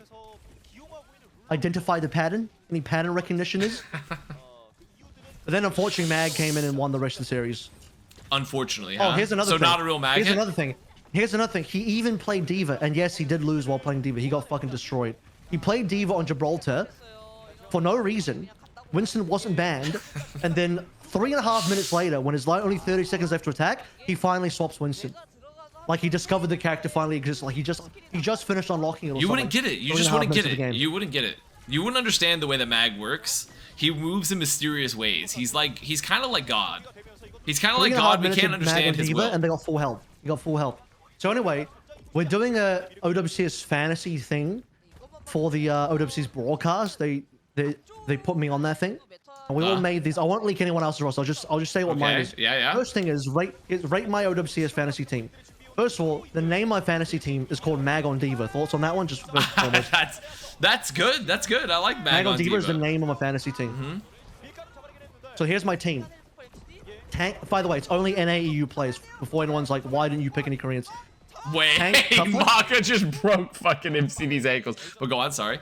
identify the pattern? Any pattern recognition is? But then unfortunately Mag came in and won the rest of the series. unfortunately, Oh, huh? here's another so thing. not a real mag Here's hit? another thing. Here's another thing. He even played Diva, and yes, he did lose while playing Diva. He got fucking destroyed. He played Diva on Gibraltar for no reason. Winston wasn't banned, and then 3.5 minutes later, when it's like only 30 seconds left to attack, he finally swaps Winston. Like he discovered the character finally exists. Like he just finished unlocking it. Or You wouldn't something. get it. You 3.5 just wouldn't minutes get of the it. game. You wouldn't get it. You wouldn't understand the way the mag works. He moves in mysterious ways. He's kind of like God. He's kind of like 3.5 God. We minutes can't of Mag understand and his Diva, will. and they got full health. He got full health. So anyway, we're doing a OWCS fantasy thing for the OWCS broadcast. They put me on that thing, and we all made these. I won't leak anyone else's roster. I'll just say what mine is. Yeah. First thing is rate my OWCS fantasy team. First of all, the name of my fantasy team is called Mag on Diva. Thoughts on that one? Just first and foremost. That's good. That's good. I like Mag on Diva. Diva is the name of my fantasy team. So here's my team. Tank. By the way, it's only NAEU players. Before anyone's like, why didn't you pick any Koreans? Wait, Tank, Cufflin? Maka just broke fucking MCD's ankles. But go on, sorry.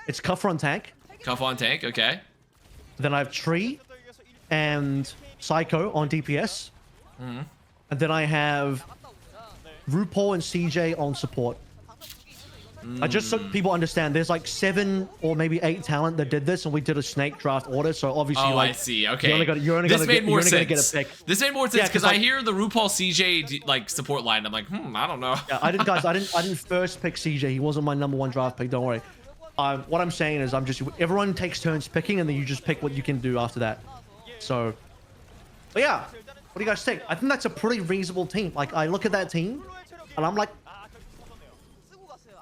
It's Cuff on Tank. Cuff on tank, okay. Then I have Tree and Psycho on DPS. And then I have RuPaul and CJ on support. I just so people understand, there's like 7 or maybe 8 talent that did this, and we did a snake draft order. So obviously, Oh, like, I see. Okay. you're only this gonna made get, more you're only gonna sense. get a pick. This made more sense Yeah, 'cause, because like- I hear the RuPaul CJ like support line. I'm like, I don't know. Yeah, I didn't first pick CJ. He wasn't my #1 draft pick. Don't worry. What I'm saying is, everyone takes turns picking, and then you just pick what you can do after that. So, but yeah, what do you guys think? I think that's a pretty reasonable team. Like, I look at that team, and I'm like,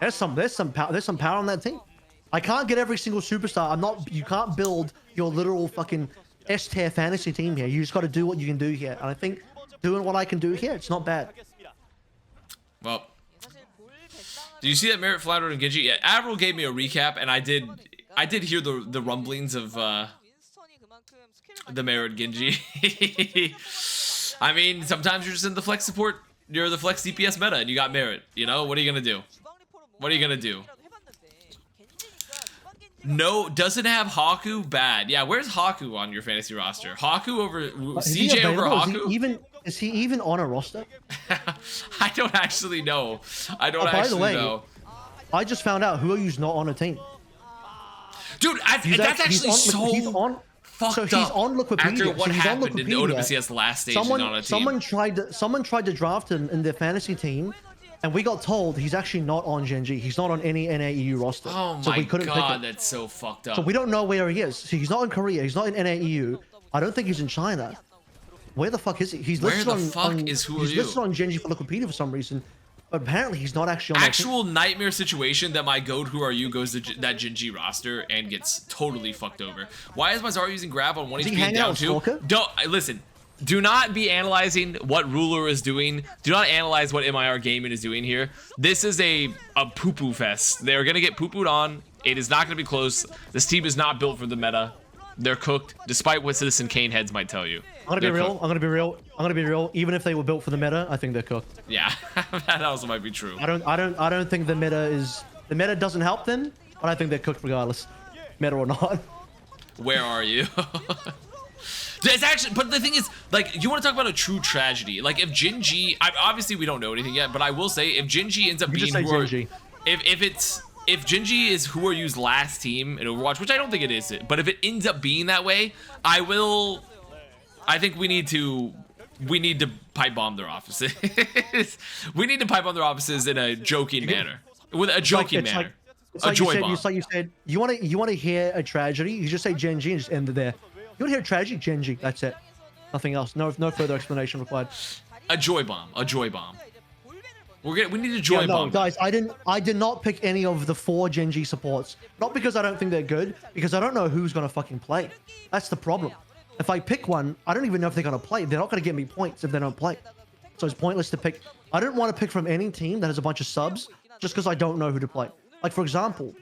there's some power on that team. I can't get every single superstar. You can't build your literal fucking S-tier fantasy team here. You just got to do what you can do here. And I think doing what I can do here, it's not bad. Well, do you see that Merit Flounder and Genji? Yeah, Avril gave me a recap, and I did hear the rumblings of the Merit Genji. I mean, sometimes you're just in the flex support. You're the flex DPS meta, and you got Merit. You know, what are you gonna do? What are you gonna do? No, doesn't have Haku. Bad. Yeah, where's Haku on your fantasy roster? Haku over Is he CJ over available? Haku? Is he even on a roster? I don't actually know. I don't by the actually way, know. I just found out who are you's not on a team. Dude, that's actually he's on, fucked so up. he's on Wikipedia. After what so he's on happened in the Wikipedia. OWCS last stage, he's not on a team. Someone tried to draft him in their fantasy team, and we got told he's actually not on Gen G. He's not on any NAEU roster. Oh so my we couldn't pick god, him. that's so fucked up. So we don't know where he is. So he's not in Korea. He's not in NAEU. I don't think he's in China. Where the fuck is he? He's listed Where the fuck is Who Are He's You? listed on Gen G for Wikipedia for some reason. But apparently he's not actually on Actual nightmare situation that my goat Who Are You goes to that Gen G roster and gets totally fucked over. Why is my Zara using grab on 1 HP and down 2? Listen, do not be analyzing what Ruler is doing. Do not analyze what MIR Gaming is doing here. This is a poo-poo fest. They're gonna get poo-pooed on. It is not gonna be close. This team is not built for the meta. They're cooked, despite what Citizen Kane heads might tell you. I'm gonna be real. Even if they were built for the meta, I think they're cooked. Yeah, that also might be true. I don't think the meta doesn't help them, but I think they're cooked regardless, meta or not. Where are you? It's actually, but the thing is, like, you want to talk about a true tragedy? Like, if Gen G, obviously we don't know anything yet, but I will say, if Gen G ends up being if Gen G is Who Are You's last team in Overwatch, which I don't think it is, but if it ends up being that way, I think we need to pipe bomb their offices. We need to pipe bomb their offices in a joking manner, with a joking manner. A joy bomb. It's like you said, you want to hear a tragedy, you just say Gen G and just end it there. You want to hear a tragedy? Gen G. That's it. Nothing else. No further explanation required. A joy bomb. A joy bomb. We need a joy bomb. No, guys, I did not pick any of the 4 Gen G supports. Not because I don't think they're good, because I don't know who's gonna fucking play. That's the problem. If I pick one, I don't even know if they're gonna play. They're not gonna get me points if they don't play. So it's pointless to pick. I don't want to pick from any team that has a bunch of subs just because I don't know who to play. Like, for example,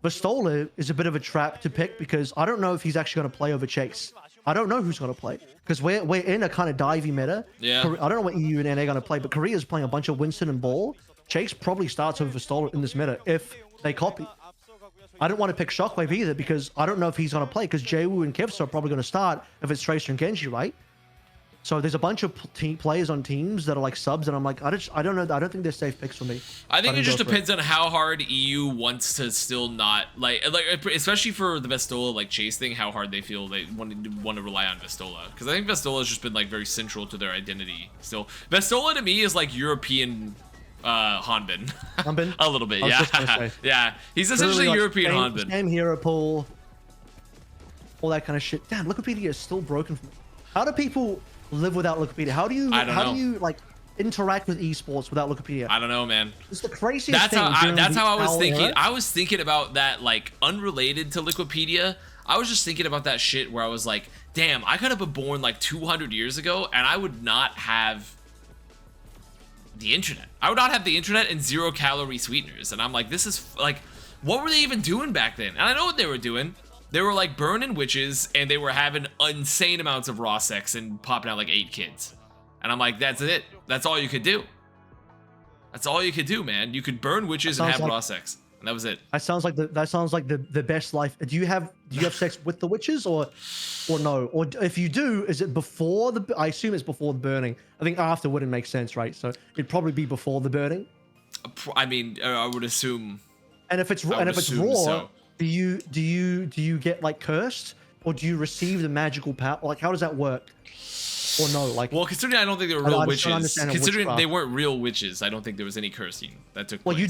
Vastola is a bit of a trap to pick because I don't know if he's actually going to play over Chase. I don't know who's going to play because we're in a kind of divey meta. Yeah. I don't know what EU and NA are going to play, but Korea is playing a bunch of Winston and Ball. Chase probably starts over Vastola in this meta if they copy. I don't want to pick Shockwave either because I don't know if he's going to play because Jwoo and Kevs are probably going to start if it's Tracer and Genji, right? So there's a bunch of players on teams that are like subs, and I'm like, I don't know. I don't think they're safe picks for me. I think it just depends on how hard EU wants to still not like especially for the Vestola like Chase thing, how hard they feel they want to rely on Vestola, because I think Vestola has just been like very central to their identity. Still, Vestola to me is like European Hanbin. Hanbin? A little bit, yeah. Yeah, he's essentially like European Hanbin. Same hero pool, all that kind of shit. Damn, Wikipedia is still broken for me. How do people live without Wikipedia? How do you like interact with esports without Wikipedia? I don't know, man. It's the craziest thing. That's how I was thinking. I was thinking about that, like, unrelated to Wikipedia. I was just thinking about that shit where I was like, damn, I could have been born like 200 years ago and I would not have the internet. I would not have the internet and 0-calorie sweeteners. And I'm like, this is like, what were they even doing back then? And I know what they were doing. They were like burning witches and they were having insane amounts of raw sex and popping out like 8 kids. And I'm like, that's it. That's all you could do. That's all you could do, man. You could burn witches and have raw sex. And that was it. That sounds like the best life. Do you have sex with the witches or no? Or if you do, is it before the? I assume it's before the burning. I think after wouldn't make sense, right? So it'd probably be before the burning. I mean, I would assume. And if it's raw, so. Do you get like cursed, or do you receive the magical power? Like, how does that work? Or no, like, well, considering I don't think they were real witches, considering they weren't real witches, I don't think there was any cursing that took place. You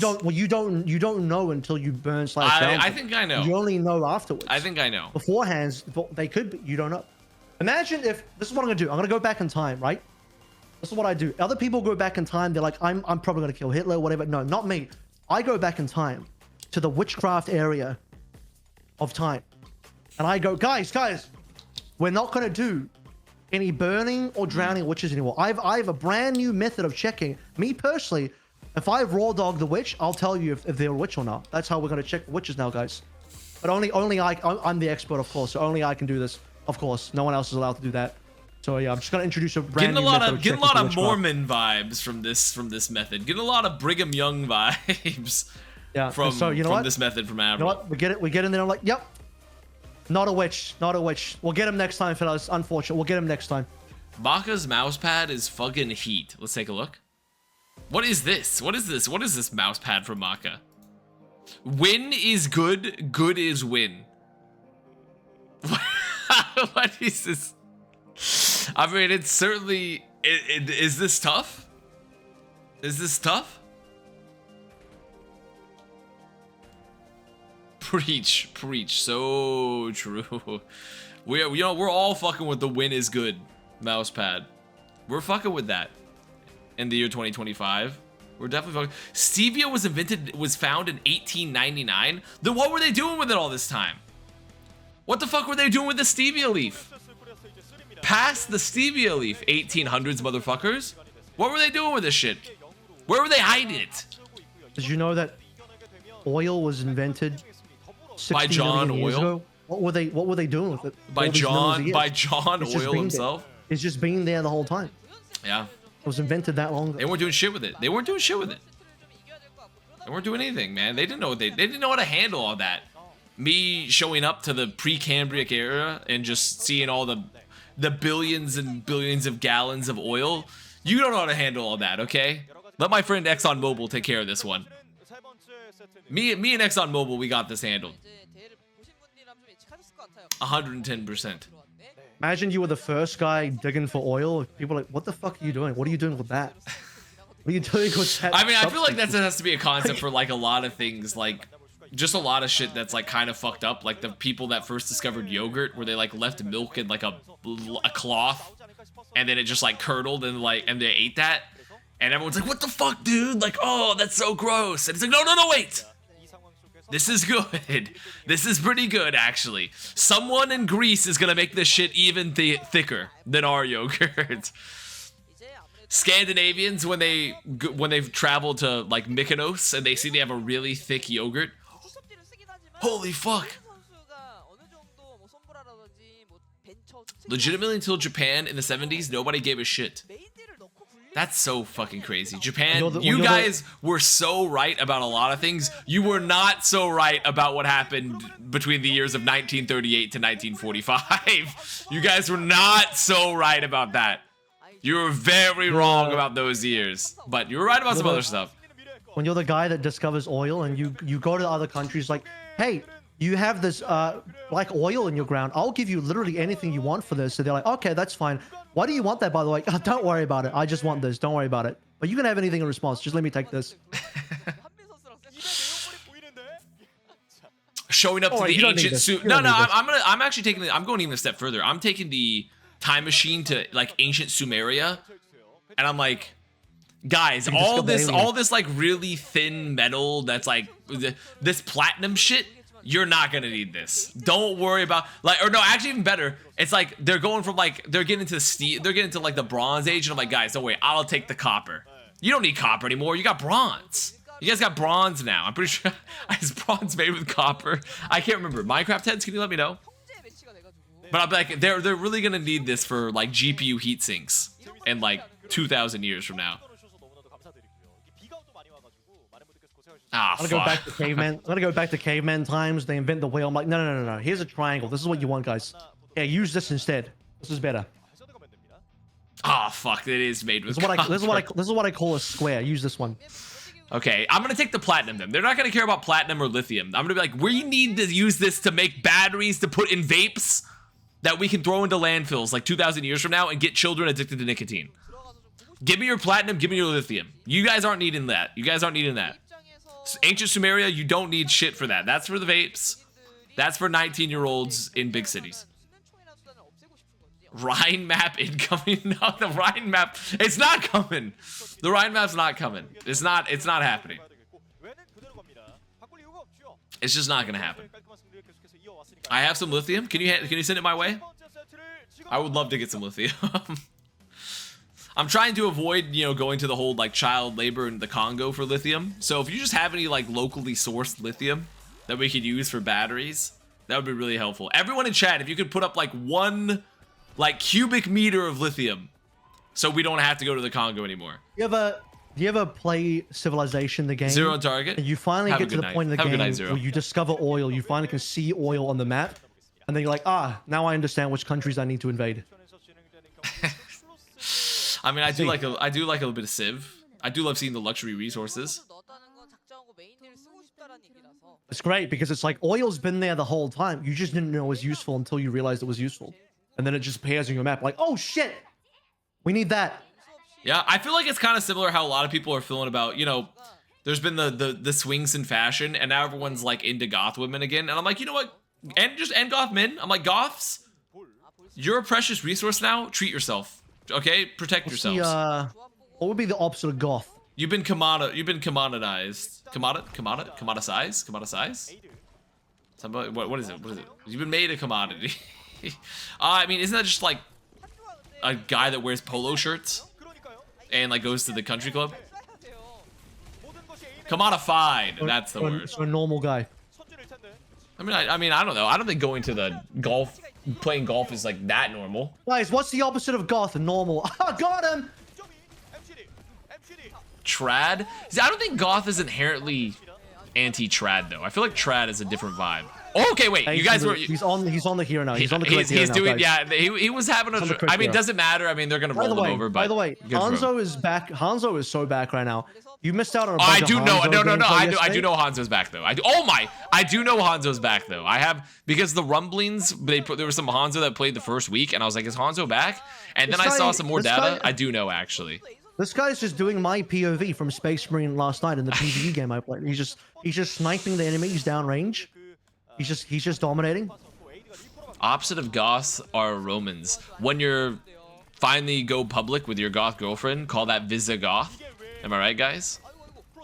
don't know until you burn / I think I know. You only know afterwards. I think I know. Beforehand, they could, but you don't know. Imagine if this is what I'm gonna do. I'm gonna go back in time, right? This is what I do. Other people go back in time. They're like, I'm probably gonna kill Hitler, whatever. No, not me. I go back in time to the witchcraft area of time, and I go, guys, we're not gonna do any burning or drowning witches anymore. I have a brand new method of checking. Me personally, if I raw dog the witch, I'll tell you if they're a witch or not. That's how we're gonna check witches now, guys. But only I'm the expert, of course. So only I can do this, of course. No one else is allowed to do that. So yeah, I'm just gonna introduce a brand new method. Getting a lot of Mormon vibes from this method. Getting a lot of Brigham Young vibes. Yeah. from so you know what? this method from Avril. You know what? We get it. We get in there. I'm like, yep. Not a witch. Not a witch. We'll get him next time, fellas. Unfortunate. We'll get him next time. Maka's mouse pad is fucking heat. Let's take a look. What is this? What is this? What is this mouse pad from Maka? Win is good. Good is win. What is this? I mean, it's certainly... Is this tough? Is this tough? Preach, preach. So true. We're all fucking with the win is good mouse pad. We're fucking with that in the year 2025. We're definitely fucking. Stevia was found in 1899. Then what were they doing with it all this time? What the fuck were they doing with the stevia leaf? Past the stevia leaf, 1800s motherfuckers. What were they doing with this shit? Where were they hiding it? Did you know that oil was invented 60 By John million years Oil? ago? What were they doing with it? By all these millions of John years? It's just Oil been himself? there. It's just been there the whole time. Yeah. It was invented that long ago. They weren't doing shit with it. They weren't doing shit with it. They weren't doing anything, man. They didn't know they didn't know how to handle all that. Me showing up to the Precambric era and just seeing all the billions and billions of gallons of oil. You don't know how to handle all that, okay? Let my friend ExxonMobil take care of this one. Me and ExxonMobil, we got this handled. 110%. Imagine you were the first guy digging for oil. People are like, what the fuck are you doing? What are you doing with that? What are you doing with that? I mean, I feel like substance? that has to be a concept for like a lot of things, like just a lot of shit that's like kind of fucked up. Like the people that first discovered yogurt, where they like left milk in like a cloth, and then it just like curdled and they ate that, and everyone's like, "What the fuck, dude? Like, oh, that's so gross." And it's like, no, wait. This is good. This is pretty good, actually. Someone in Greece is gonna make this shit even thicker than our yogurt. Scandinavians, when they've traveled to like Mykonos and they see they have a really thick yogurt, holy fuck! Legitimately, until Japan in the 70s, nobody gave a shit. That's so fucking crazy. Japan, you guys were so right about a lot of things. You were not so right about what happened between the years of 1938 to 1945. You guys were not so right about that. You were very wrong about those years. But you were right about some other stuff. When you're the guy that discovers oil and you go to other countries like, hey, you have this like oil in your ground. I'll give you literally anything you want for this. So they're like, okay, that's fine. Why do you want that, by the way? Oh, don't worry about it. I just want this. Don't worry about it. But you can have anything in response. Just let me take this. Showing up to the ancient suit. No, I'm going even a step further. I'm taking the time machine to like ancient Sumeria, and I'm like, guys, all this like really thin metal that's like this platinum shit. You're not gonna need this. Don't worry about actually even better. It's like they're going from like they're getting into steel, they're getting into like the Bronze Age, and I'm like, guys, don't worry, I'll take the copper. You don't need copper anymore. You got bronze. You guys got bronze now. I'm pretty sure is bronze made with copper. I can't remember. Minecraft heads, can you let me know? But I'll be like, they're really gonna need this for like GPU heat sinks in like 2,000 years from now. I'm gonna go back to caveman. I'm gonna go back to caveman times. They invent the wheel. I'm like, no. Here's a triangle. This is what you want, guys. Yeah, use this instead. This is better. Ah, fuck. It is made with. This is what I call a square. Use this one. Okay, I'm gonna take the platinum then. They're not gonna care about platinum or lithium. I'm gonna be like, we need to use this to make batteries to put in vapes that we can throw into landfills like 2,000 years from now and get children addicted to nicotine. Give me your platinum. Give me your lithium. You guys aren't needing that. Ancient Sumeria, you don't need shit for that. That's for the vapes. That's for 19-year-olds in big cities. Rhine map incoming? No, the Rhine map, it's not coming. The Rhine map's not coming. It's not happening. It's just not gonna happen. I have some lithium. Can you send it my way? I would love to get some lithium. I'm trying to avoid, going to the whole like child labor in the Congo for lithium. So if you just have any like locally sourced lithium that we could use for batteries, that would be really helpful. Everyone in chat, if you could put up like 1 like cubic meter of lithium, so we don't have to go to the Congo anymore. You Do you ever play Civilization, the game? Zero on target. And you finally Have a get to good the night. point in the Have a good game night, Zero. where you discover oil. You finally can see oil on the map, and then you're like, ah, now I understand which countries I need to invade. I mean, I do like a little bit of Civ. I do love seeing the luxury resources. It's great because it's like oil's been there the whole time. You just didn't know it was useful until you realized it was useful, and then it just appears on your map like, oh shit, we need that. Yeah, I feel like it's kind of similar how a lot of people are feeling about, you know, there's been the swings in fashion, and now everyone's like into goth women again, and I'm like, you know what, and goth men. I'm like, goths, you're a precious resource now. Treat yourself, okay? Protect yourselves. What would be the opposite of goth? You've been commoditized. Commoditize? Somebody, what is it? What is it? You've been made a commodity. I mean, isn't that just like a guy that wears polo shirts and like goes to the country club? Commodified. That's the word. So a normal guy. I mean, I don't know. I don't think going to the playing golf is like that normal. Guys, what's the opposite of goth and normal? I got him. Trad? See, I don't think goth is inherently anti-trad though. I feel like trad is a different vibe. Oh, okay, wait. You guys were. He's on the hero now. He's on the correct hero he's now, doing. guys. Yeah, he was having a. I mean, it doesn't matter. I mean, they're gonna roll him over. But by the way, Hanzo is back. Hanzo is so back right now. You missed out on a bunch I do of know. Hanzo No. gameplay I do know Hanzo's back though. I do know Hanzo's back though. I have, because the rumblings there was some Hanzo that played the first week, and I was like, is Hanzo back? And then I saw some more data. I do know actually. This guy's just doing my POV from Space Marine last night in the PvE game I played. He's just sniping the enemies downrange. He's just dominating. Opposite of goths are Romans. When you're finally go public with your goth girlfriend, call that Visigoth. Am I right, guys?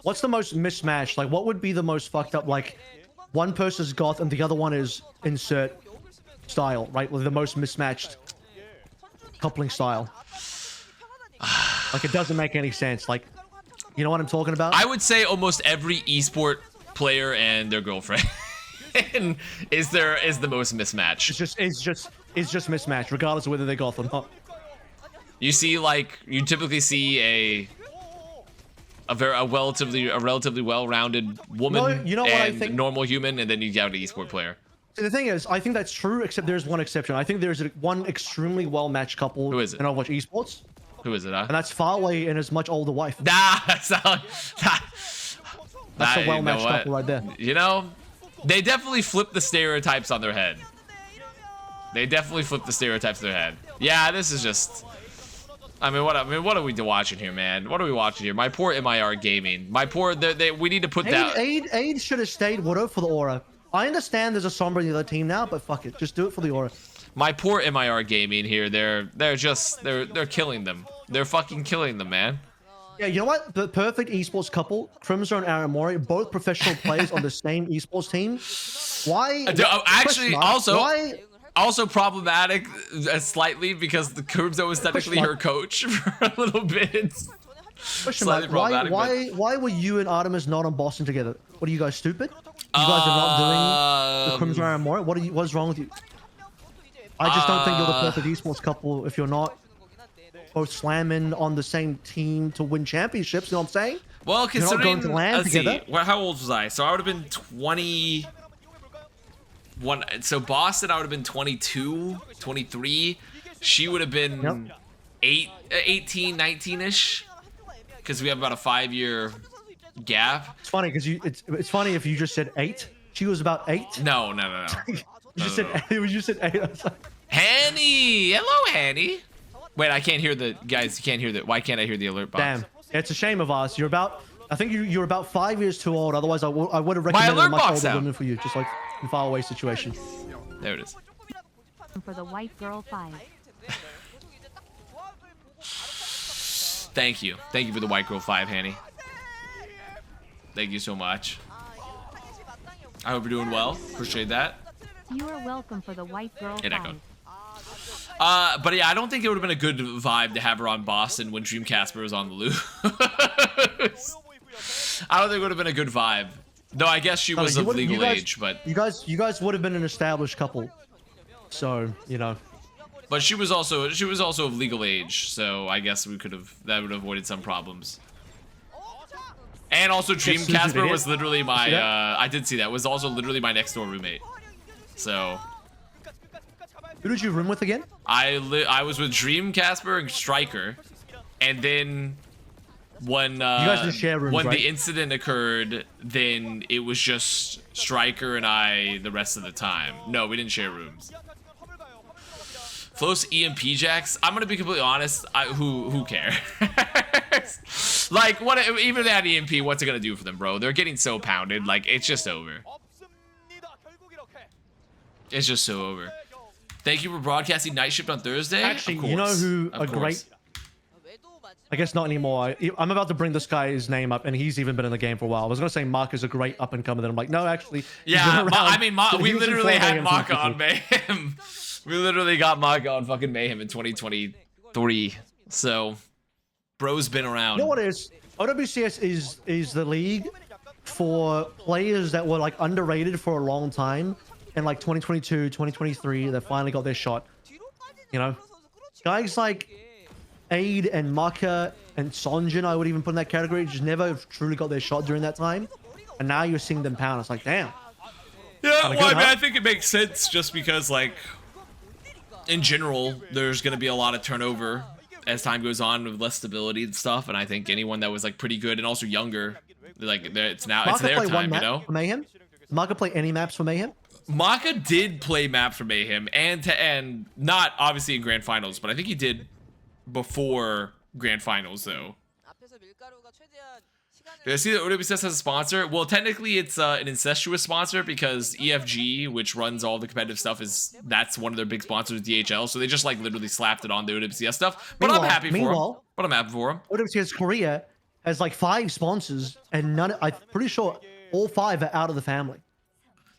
What's the most mismatched? Like, what would be the most fucked up? Like, one person's goth and the other one is insert style, right? Like the most mismatched coupling style. Like, it doesn't make any sense. Like, you know what I'm talking about? I would say almost every esport player and their girlfriend is the most mismatched. It's just mismatched, regardless of whether they're goth or not. You see, like, you typically see a relatively well-rounded woman, you know what I and think? normal human, and then you have an esport player. See, the thing is, I think that's true, except there's one exception. I think there's one extremely well-matched couple. Who is it? In Overwatch esports. Who is it? And that's Farway and his much older wife. That's a well-matched couple right there. You know, they definitely flip the stereotypes on their head. Yeah, this is just. I mean, what are we watching here, man? What are we watching here? My poor MIR Gaming. My poor. We need to put that. Aid should have stayed Widow for the aura. I understand there's a Sombra in the other team now, but fuck it, just do it for the aura. My poor MIR Gaming here. They're killing them. They're fucking killing them, man. Yeah, you know what? The perfect esports couple, Crimson and Aramori, both professional players on the same esports team. Why? Actually, also problematic slightly, because the Crimson was technically her coach for a little bit. Slightly problematic. Why were you and Artemis not on Boston together? What are you guys, stupid? You guys are not doing the Crimson and Aramori? What's wrong with you? I just don't think you're the perfect esports couple if you're not both slamming on the same team to win championships. You know what I'm saying? Well, considering, going to land let's together. see, how old was I? So I would have been 21. So Boston, I would have been 22, 23. She would have been 18, 19-ish. Because we have about a 5-year gap. It's funny because it's funny if you just said 8. She was about 8. No. You said 8. I was like, Hanny! Hello, Hanny. Wait, I can't hear the guys. You can't hear the. Why can't I hear the alert box? damn, it's a shame of us. I think you're about 5 years too old. Otherwise, I would have My recommended alert a much box older sound. woman for you, just like in faraway situation. There it is. For the white girl 5. Thank you for the white girl 5, Hanny. Thank you so much. I hope you're doing well. Appreciate that. You are welcome for the white girl 5. echoed. But yeah, I don't think it would have been a good vibe to have her on Boston when Dream Casper was on the loose. I don't think it would have been a good vibe. Though I guess she was of legal age, but you guys would have been an established couple. So, you know. But she was also of legal age, so I guess that would have avoided some problems. And also Dream Suzu Casper video. was literally my, See that? I did see that, was also literally my next door roommate. So, Who did you room with again? I was with Dream Casper and Striker. And then when, guys didn't share rooms, when right? the incident occurred, then it was just Striker and I the rest of the time. No, we didn't share rooms. Flo's EMP jacks. I'm gonna be completely honest. Who cares? Like, what? Even if they had EMP, what's it gonna do for them, bro? They're getting so pounded. Like, it's just over. It's just so over. Thank you for broadcasting Night Shift on Thursday. Actually, Of course. you know who Of a course. great... I guess not anymore. I'm about to bring this guy's name up, and he's even been in the game for a while. I was gonna say Mark is a great up and comer, then I'm like, no, actually. he's Yeah, been I around. mean, He we was in literally Florida had and Maka stuff. on Mayhem. We literally got Maka on fucking Mayhem in 2023. So, bro's been around. You know what it is? OWCS is the league for players that were like underrated for a long time, and like 2022, 2023, they finally got their shot. You know, guys like Aid and Maka and Sonjin, I would even put in that category, just never truly got their shot during that time, and now you're seeing them pound. It's like, damn. Yeah, Kinda well, good, I mean, huh? I think it makes sense just because, like, in general, there's going to be a lot of turnover as time goes on with less stability and stuff. And I think anyone that was, like, pretty good and also younger, like, it's Maka their play one time, map you know? for Mayhem? Maka play any maps for Mayhem? Maka did play map for Mayhem and to end, not obviously in Grand Finals, but I think he did before Grand Finals, though. Did I see that OWCS has a sponsor? Well, technically it's an incestuous sponsor because EFG, which runs all the competitive stuff, that's one of their big sponsors, DHL. So they just like literally slapped it on the OWCS stuff. But I'm happy for them. But I'm happy for them. OWCS Korea has like 5 sponsors, and I'm pretty sure all 5 are out of the family.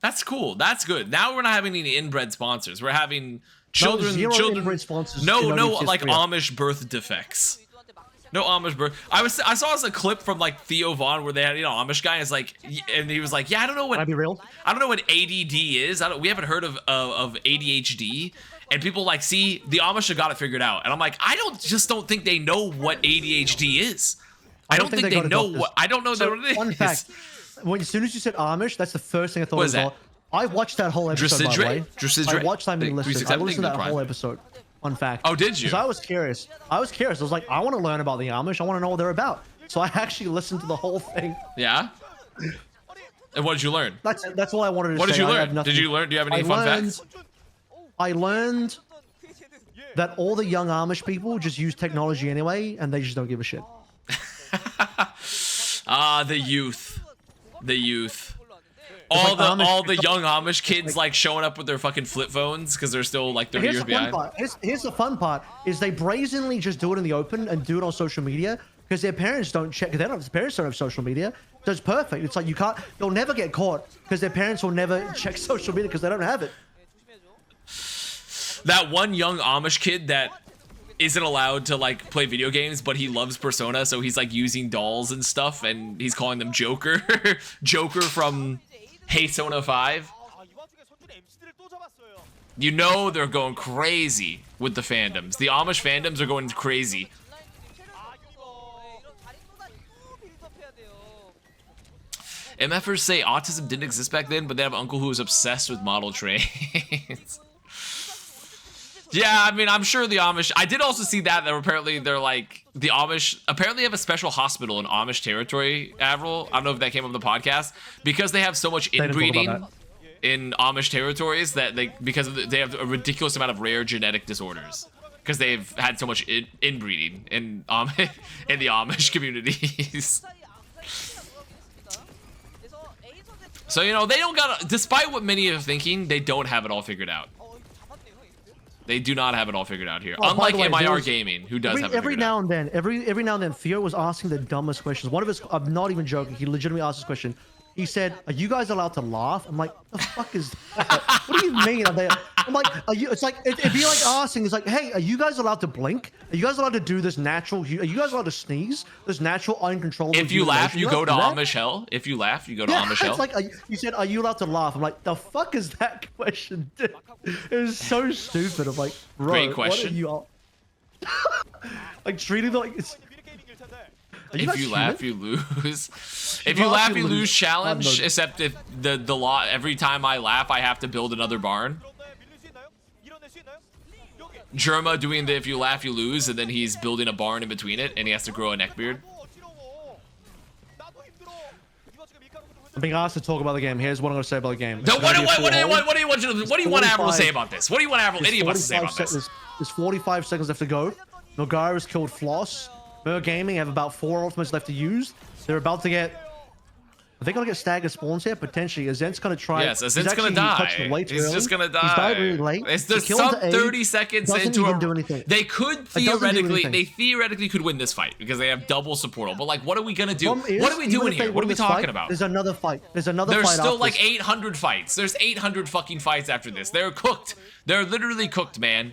That's cool. That's good. Now we're not having any inbred sponsors. We're having children. Zero children. inbred sponsors No, in no, OWCS like Korea. Amish birth defects. No Amish birth. I saw a clip from like Theo Vaughn where they had Amish guy is like, and he was like, yeah, I don't know what. Can I be real? I don't know what ADD is. We haven't heard of ADHD. And people like, see, the Amish have got it figured out. And I'm like, I don't think they know what ADHD is. I don't think they know what. I don't know what it is. Fun fact: as soon as you said Amish, that's the first thing I thought. What is that? I watched that whole episode. By the way. Drusidre? I watched that and listened. I listened to that Prime. whole episode. Fun fact. Oh, did you? Because I was curious. I was like, I want to learn about the Amish. I want to know what they're about. So I actually listened to the whole thing. Yeah. And what did you learn? That's all I wanted to say. What did you I have learn? nothing- Did you learn? Do you have any fun facts? I learned that all the young Amish people just use technology anyway, and they just don't give a shit. The youth. The youth. All the young Amish kids like showing up with their fucking flip phones because they're still like 30 years behind. Here's the fun part: is they brazenly just do it in the open and do it on social media because their parents don't check. Their parents don't have social media, so it's perfect. It's like you can't. They'll never get caught because their parents will never check social media because they don't have it. That one young Amish kid that isn't allowed to like play video games, but he loves Persona, so he's like using dolls and stuff, and he's calling them Joker, Joker from Persona 5. You know they're going crazy with the fandoms. The Amish fandoms are going crazy. MFers say autism didn't exist back then, but they have an uncle who was obsessed with model trains. Yeah, I mean, I'm sure the Amish... I did also see that apparently they're like... The Amish apparently have a special hospital in Amish territory, Avril. I don't know if that came on the podcast. Because they have so much inbreeding in Amish territories that they have a ridiculous amount of rare genetic disorders. Because they've had so much inbreeding in the Amish communities. So, you know, they don't got... Despite what many are thinking, they don't have it all figured out. They do not have it all figured out here. Oh, unlike way, MIR Gaming, who does have it every figured now out. and then, every now and then, Theo was asking the dumbest questions. One of his, I'm not even joking, he legitimately asked this question. He said, "Are you guys allowed to laugh?" I'm like, "The fuck is that? What do you mean?" I'm like, "Are you?" It's like it'd be like asking, "It's like, hey, are you guys allowed to blink? Are you guys allowed to do this natural? Are you guys allowed to sneeze? This natural, uncontrollable." If you laugh, you go to that? Amish hell. If you laugh, you go to Amish hell. It's like you said, "Are you allowed to laugh?" I'm like, "The fuck is that question?" Dude? It was so stupid. I'm like, "Bro, Great question. what are you all?" Like treating it like it's. you If guys you laugh, human? you lose. If you laugh, you lose challenge. no. Except if the law, every time I laugh, I have to build another barn. Germa doing the if you laugh, you lose, and then he's building a barn in between it, and he has to grow a neckbeard. I'm being asked to talk about the game. Here's what I'm going to say about the game. No, what do you want Avril to say about this? What do you want Avril, any of us to say about this? There's 45 seconds left to go. Nogara's killed Floss. Mer Gaming have about 4 ultimates left to use. They're about to get... Are they going to get staggered spawns here? Potentially. Azent's going to try... Yes, Azent's going to die. He's just going to die. He's died really late. There's some 30 seconds into a... do anything. They could theoretically could win this fight because they have double support. But like, what are we going to do? What are we doing here? What are we talking about? There's another fight. There's still like 800 fights. There's 800 fucking fights after this. They're cooked. They're literally cooked, man.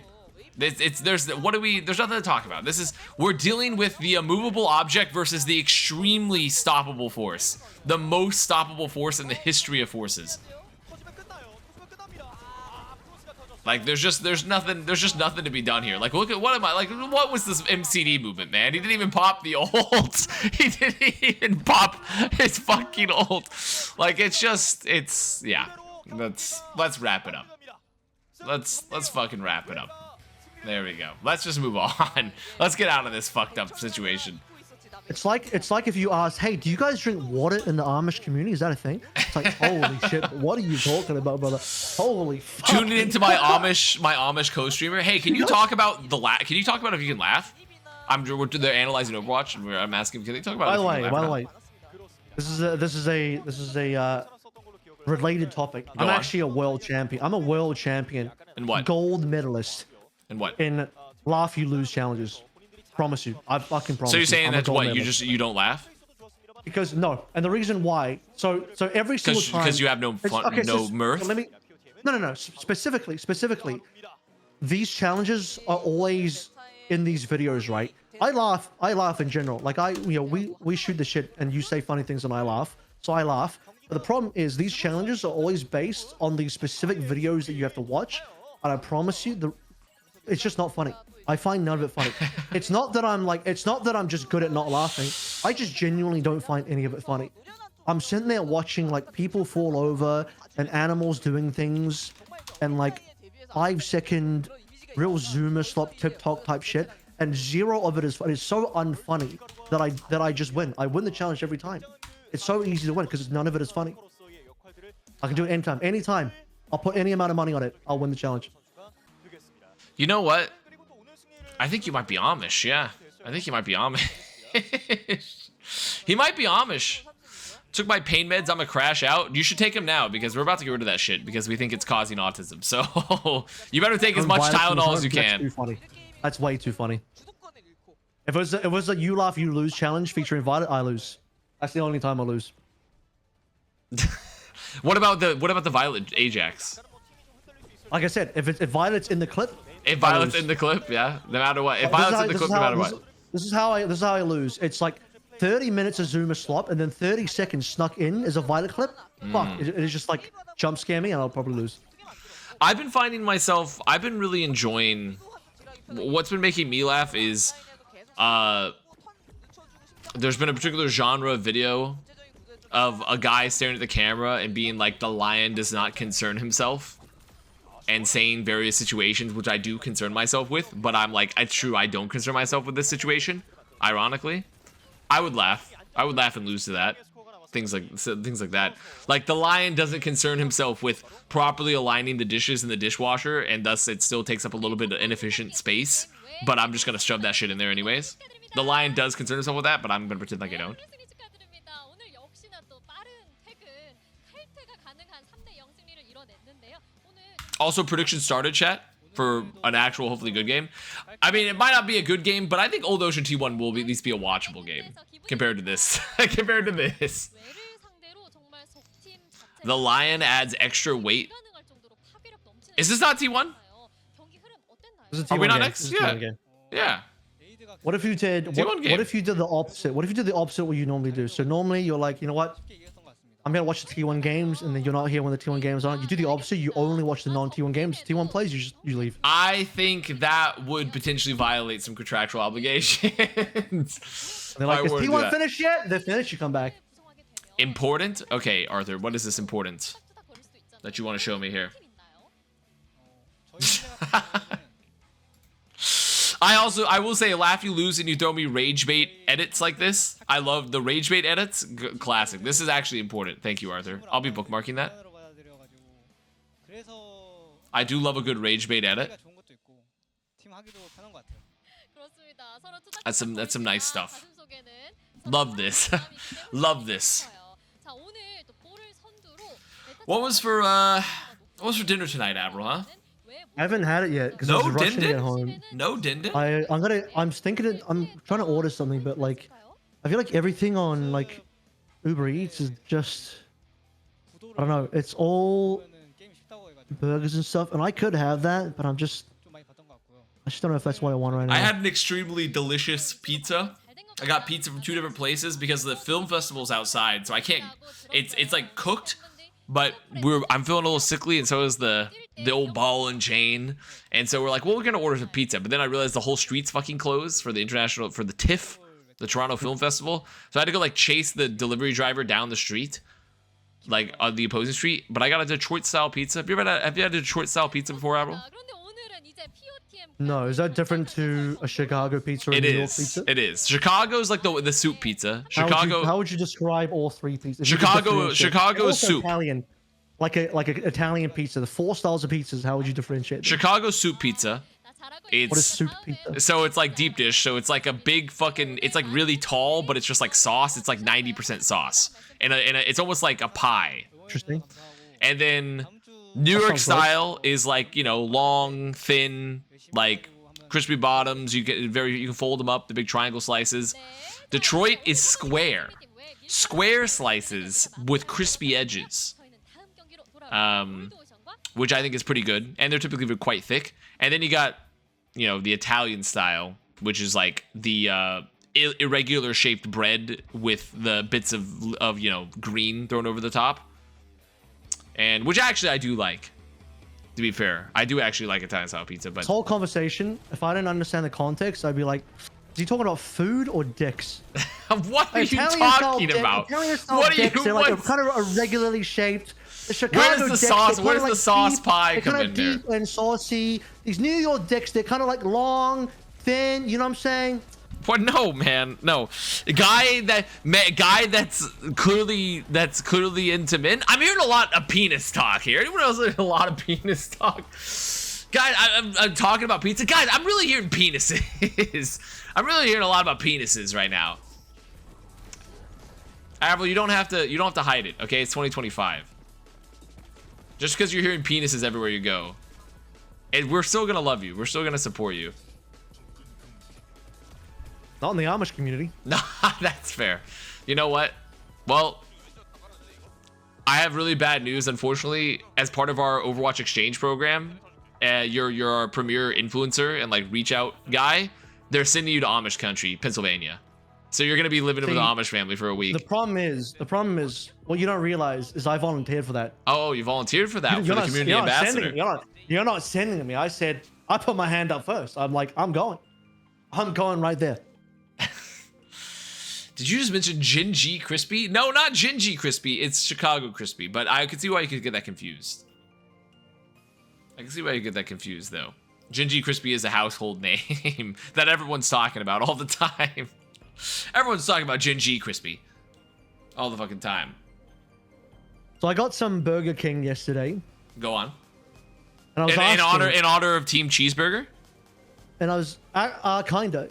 There's nothing to talk about. We're dealing with the immovable object versus the extremely stoppable force. The most stoppable force in the history of forces. Like there's nothing to be done here. Like look at what was this MCD movement, man? He didn't even pop the ult. He didn't even pop his fucking ult. Like yeah. Let's wrap it up. Let's fucking wrap it up. There we go. Let's just move on. Let's get out of this fucked up situation. It's like if you ask, hey, do you guys drink water in the Amish community? Is that a thing? It's like, holy shit, what are you talking about, brother? Holy fuck. Tuning into my Amish co-streamer. Hey, can you talk about Can you talk about if you can laugh? They're analyzing Overwatch, and I'm asking, can they talk about? By the way, this is a related topic. I'm actually a world champion. I'm a world champion. In what? Gold medalist. In what? In laugh you lose challenges. Promise you. I fucking promise. So you're saying that's what medalist. you don't laugh? Because no, and the reason why. So every single time. Because you have no fun, no mirth. No. Specifically, these challenges are always in these videos, right? I laugh in general. Like we shoot the shit and you say funny things and I laugh. So I laugh. But the problem is these challenges are always based on these specific videos that you have to watch. And I promise you, it's just not funny. I find none of it funny. It's not that I'm just good at not laughing. I just genuinely don't find any of it funny. I'm sitting there watching like people fall over and animals doing things and like 5-second real zoomer slop TikTok type shit, and zero of it is funny. It's so unfunny that I just win. I win the challenge every time. It's so easy to win because none of it is funny. I can do it anytime. I'll put any amount of money on it. I'll win the challenge. You know what? I think you might be Amish, yeah. I think you might be Amish. He might be Amish. Took my pain meds, I'm gonna crash out. You should take them now because we're about to get rid of that shit because we think it's causing autism. So you better take as much Tylenol as you can. That's too funny. That's way too funny. If it was a you laugh, you lose challenge featuring Violet, I lose. That's the only time I lose. What about the Violet Ajax? Like I said, if Violet's in the clip, if Violet's in the clip, yeah, no matter what. If Violet's in the clip, no matter what. This is how I lose. It's like 30 minutes of Zoomer slop, and then 30 seconds snuck in as a Violet clip. Fuck, it is just like jump scare me, and I'll probably lose. I've been really enjoying. What's been making me laugh is, there's been a particular genre of video of a guy staring at the camera and being like, the lion does not concern himself, and saying various situations which I do concern myself with, but I'm like, it's true, I don't concern myself with this situation. Ironically, I would laugh and lose to that. Things like that. Like, the lion doesn't concern himself with properly aligning the dishes in the dishwasher, and thus it still takes up a little bit of inefficient space, but I'm just gonna shove that shit in there anyways. The lion does concern himself with that, but I'm gonna pretend like I don't. Also, prediction started, chat, for an actual, hopefully good game. I mean, it might not be a good game, but I think Old Ocean T1 will at least be a watchable game compared to this. Compared to this. The lion adds extra weight. Is this not T1? Are we not next? Yeah. Yeah. What if you did? What if you did the opposite? What if you did the opposite what you normally do? So normally you're like, you know what? I'm gonna watch the T1 games, and then you're not here when the T1 games are on. You do the opposite. You only watch the non-T1 games. T1 plays, you leave. I think that would potentially violate some contractual obligations. They're like, is T1 finished yet? They're finished. You come back. Important? Okay, Arthur. What is this important that you want to show me here? I will say, laugh you lose and you throw me rage bait edits like this. I love the rage bait edits. Classic. This is actually important. Thank you, Arthur. I'll be bookmarking that. I do love a good rage bait edit. That's some nice stuff. Love this. Love this. What was for dinner tonight, Avril, huh? I haven't had it yet because I No was rushing to get dindin? home. No dindin? I'm trying to order something, but like, I feel like everything on like Uber Eats is just, I don't know. It's all burgers and stuff, and I could have that, but I just don't know if that's what I want right now. I had an extremely delicious pizza. I got pizza from 2 different places because the film festival's outside, so I can't. It's like cooked, but I'm feeling a little sickly, and so is the old ball and chain, and so we're like, well, we're gonna order some pizza. But then I realized the whole street's fucking closed for the TIFF, the Toronto Film Festival. So I had to go like chase the delivery driver down the street, like on the opposing street. But I got a Detroit style pizza. Have you had a Detroit style pizza before, Avril? No, is that different to a Chicago pizza or a New York pizza? It is. Chicago's like the soup pizza. How would you describe all 3 pizzas? Chicago is soup. Italian, like a Italian pizza. The 4 styles of pizzas. How would you differentiate them? Chicago soup pizza. What is soup pizza? So it's like deep dish. So it's like a big fucking. It's like really tall, but it's just like sauce. It's like 90% sauce, and it's almost like a pie. Interesting. And then New York style is like, you know, long, thin, like crispy bottoms. You can fold them up, the big triangle slices. Detroit is square slices with crispy edges, which I think is pretty good, and they're typically quite thick. And then you got, you know, the Italian style, which is like the irregular shaped bread with the bits of you know, green thrown over the top, and which actually I do like. To be fair, I do actually like Italian style pizza, but this whole conversation, if I didn't understand the context, I'd be like, is he talking about food or dicks? What are you talking about? What are you? They're like kind of irregularly shaped. The Chicago Where's the dicks, sauce? they're Where's kinda the sauce pie they're come kind in of there? deep and saucy. These New York dicks, they're kind of like long, thin. You know what I'm saying? What? No, man, no. A guy that's clearly into men. I'm hearing a lot of penis talk here. Anyone else hearing a lot of penis talk? Guys, I'm talking about pizza. Guys, I'm really hearing penises. I'm really hearing a lot about penises right now. Avril, you don't have to hide it. Okay, it's 2025. Just because you're hearing penises everywhere you go, and we're still gonna love you. We're still gonna support you. Not in the Amish community. No, that's fair. You know what? Well, I have really bad news, unfortunately. As part of our Overwatch exchange program, you're our premier influencer and like reach out guy. They're sending you to Amish country, Pennsylvania. So you're gonna be living with the Amish family for a week. The problem is, what you don't realize is I volunteered for that. Oh, you volunteered for that for the community ambassador. You're not sending me. I said, I put my hand up first. I'm like, I'm going right there. Did you just mention Gingy Crispy? No, not Gingy Crispy. It's Chicago Crispy. But I can see why you could get that confused. I can see why you get that confused, though. Gingy Crispy is a household name that everyone's talking about all the time. Everyone's talking about Gingy Crispy all the fucking time. So I got some Burger King yesterday. Go on. And I was in honor of Team Cheeseburger? And I was kinda.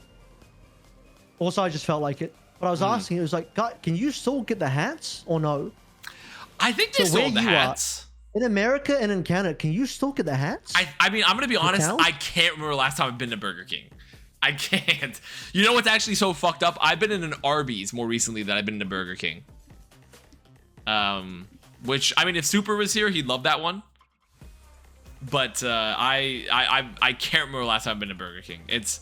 Also, I just felt like it. But I was asking, it was like, God, can you still get the hats or no? I think they sold the hats. In America and in Canada, can you still get the hats? I mean, I'm going to be honest. I can't remember last time I've been to Burger King. I can't. You know what's actually so fucked up? I've been in an Arby's more recently than I've been to Burger King. Which, I mean, if Super was here, he'd love that one. But I can't remember last time I've been to Burger King. It's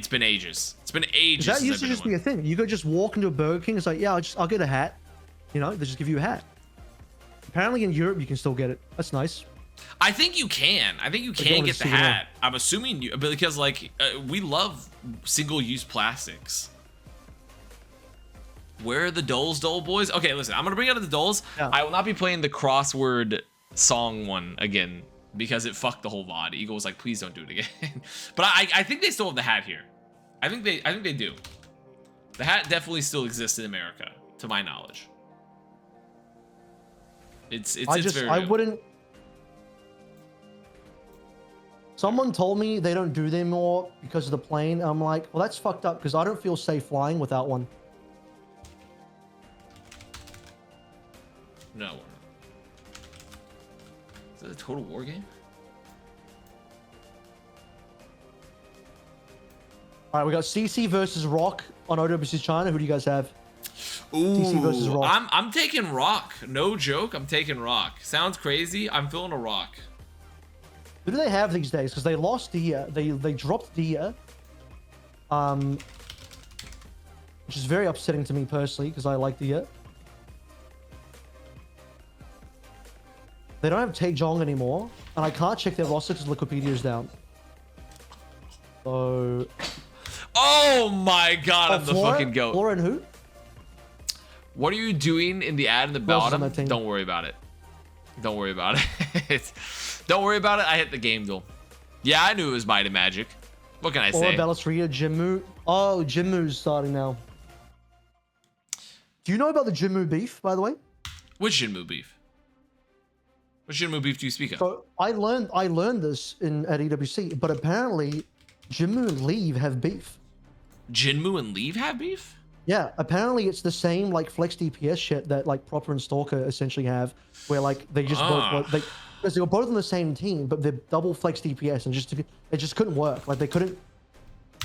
been ages. It's been ages. That used to just be a thing. You could just walk into a Burger King. It's like, yeah, I'll get a hat. You know, they just give you a hat. Apparently in Europe you can still get it. That's nice. I think you can. I think you can get the hat. I'm assuming you, because like we love single-use plastics. Where are the Doles, Dole boys? Okay, listen, I'm gonna bring out the Doles. Yeah. I will not be playing the crossword song one again because it fucked the whole VOD. Eagle was like, please don't do it again. But I think they still have the hat here. I think they do. The hat definitely still exists in America, to my knowledge. It's very I real. wouldn't. Someone told me they don't do them more because of the plane. I'm like, well, that's fucked up because I don't feel safe flying without one. No. Is that a Total War game? All right, we got CC versus Rock on OWCS China. Who do you guys have? Ooh, CC versus Rock. I'm taking Rock. No joke, I'm taking Rock. Sounds crazy. I'm feeling a Rock. Who do they have these days? Because they lost Dia. They dropped Dia. Which is very upsetting to me personally because I like Dia. They don't have Taejong anymore, and I can't check their roster because Wikipedia is down. So. Oh my god, I'm the fucking goat. Flora and who? What are you doing in the ad in the bottom? Don't worry about it. Don't worry about it. Don't worry about it. I hit the game though. Yeah, I knew it was Might and Magic. What can I say? Or Bellasria, Jinmu. Oh, Jinmu's starting now. Do you know about the Jinmu beef, by the way? Which Jinmu beef? Which Jinmu beef do you speak of? So I learned this at EWC, but apparently Jinmu and Leave have beef. Jinmu and Leave have beef? Yeah, apparently it's the same like flex DPS shit that like Proper and Stalker essentially have, where like they just because they were both on the same team, but they're double flex DPS and it just couldn't work. Like they couldn't.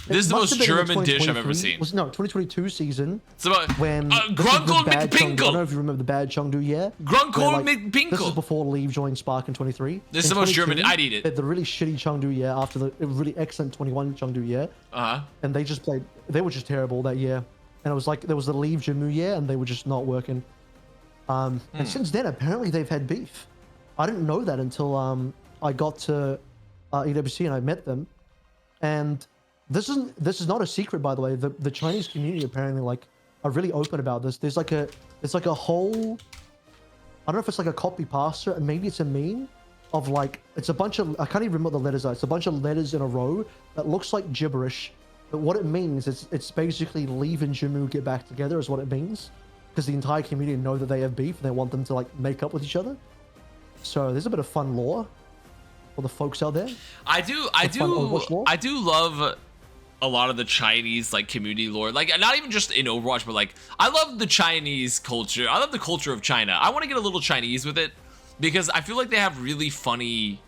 This is the most German dish I've ever seen. No, 2022 season. It's about when Grunkle McPinkle. I don't know if you remember the bad Chengdu year. Grunkle McPinkle. This is before Leave joined Spark in 23. This is the most German. I'd eat it. They had the really shitty Chengdu year after the really excellent 21 Chengdu year. And they just played. They were just terrible that year. And it was like there was the Leave Jinmu year, and they were just not working. And since then, apparently they've had beef. I didn't know that until I got to EWC and I met them. And this is not a secret, by the way. The Chinese community apparently like are really open about this. There's like a whole, I don't know if it's like a copy pasta, and maybe it's a meme of like it's a bunch of, I can't even remember what the letters are. It's a bunch of letters in a row that looks like gibberish. But what it means is it's basically Leave and Jinmu get back together is what it means, because the entire community know that they have beef and they want them to like make up with each other. So there's a bit of fun lore for the folks out there. I do love a lot of the Chinese like community lore, like not even just in Overwatch, but like I love the Chinese culture. I love the culture of China. I want to get a little Chinese with it because I feel like they have really funny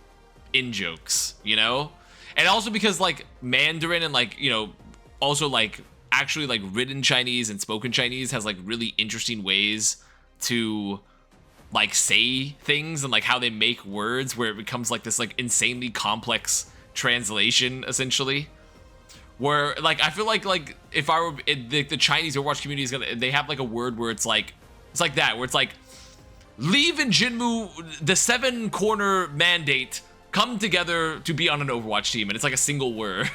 in jokes, you know. And also because like Mandarin and like, you know, also like actually like written Chinese and spoken Chinese has like really interesting ways to like say things and like how they make words where it becomes like this like insanely complex translation essentially. Where like I feel like if I were the Chinese Overwatch community is gonna, they have like a word where it's like that where it's like Leave and Jinmu, the 7 corner mandate, come together to be on an Overwatch team, and it's like a single word.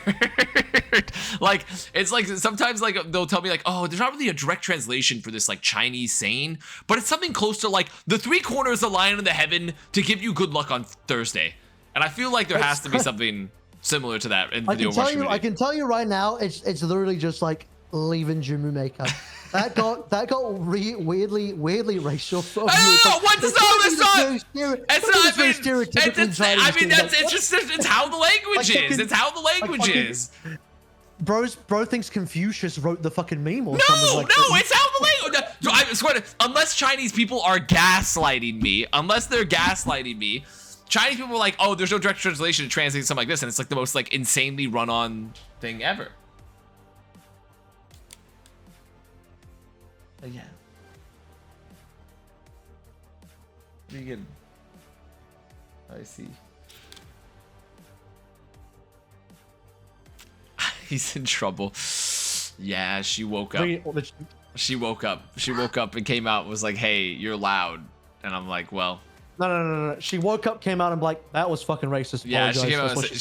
Like it's like sometimes like they'll tell me like, oh, there's not really a direct translation for this like Chinese saying, but it's something close to like the 3 corners align in the heaven to give you good luck on Thursday. And I feel like there has to be something similar to that in the Overwatch community. I can tell you right now, it's literally just like Leave and Jinmu makeup. That got weirdly racial. I don't know. What does all this on? It's how the language is. It's how the language is. Bro thinks Confucius wrote the fucking meme or something like that. No, it's how the language. I swear to, unless Chinese people are gaslighting me, Chinese people are like, oh, there's no direct translation to translate something like this, and it's like the most like insanely run-on thing ever. Yeah. Vegan. I see. He's in trouble. Yeah, she woke up. She woke up. She woke up and came out and was like, "Hey, you're loud." And I'm like, "Well." No. She woke up, came out, and like, that was fucking racist. Yeah, she Apologize. came out. That's what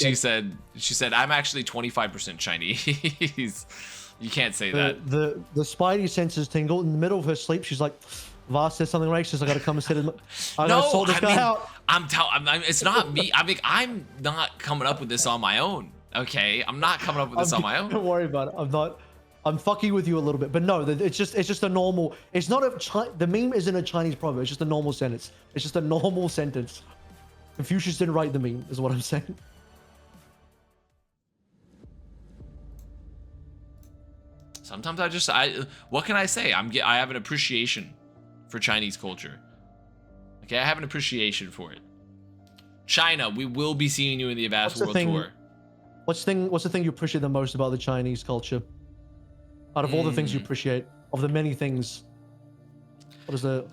She said, "I'm actually 25% Chinese." You can't say that. The spidey senses tingle in the middle of her sleep. She's like, "Avast said something racist. I gotta come and sit in." I gotta sort this guy out. It's not me. I mean, I'm not coming up with this on my own. Okay, I'm not coming up with this on my own. Don't worry about it. I'm fucking with you a little bit, but no, it's just a normal. It's not the meme isn't a Chinese proverb. It's just a normal sentence. It's just a normal sentence. Confucius didn't write the meme, is what I'm saying. Sometimes what can I say? I have an appreciation for Chinese culture. Okay, I have an appreciation for it. China, we will be seeing you in the Avast World Tour. What's the thing you appreciate the most about the Chinese culture? Out of all the things you appreciate, of the many things, what's your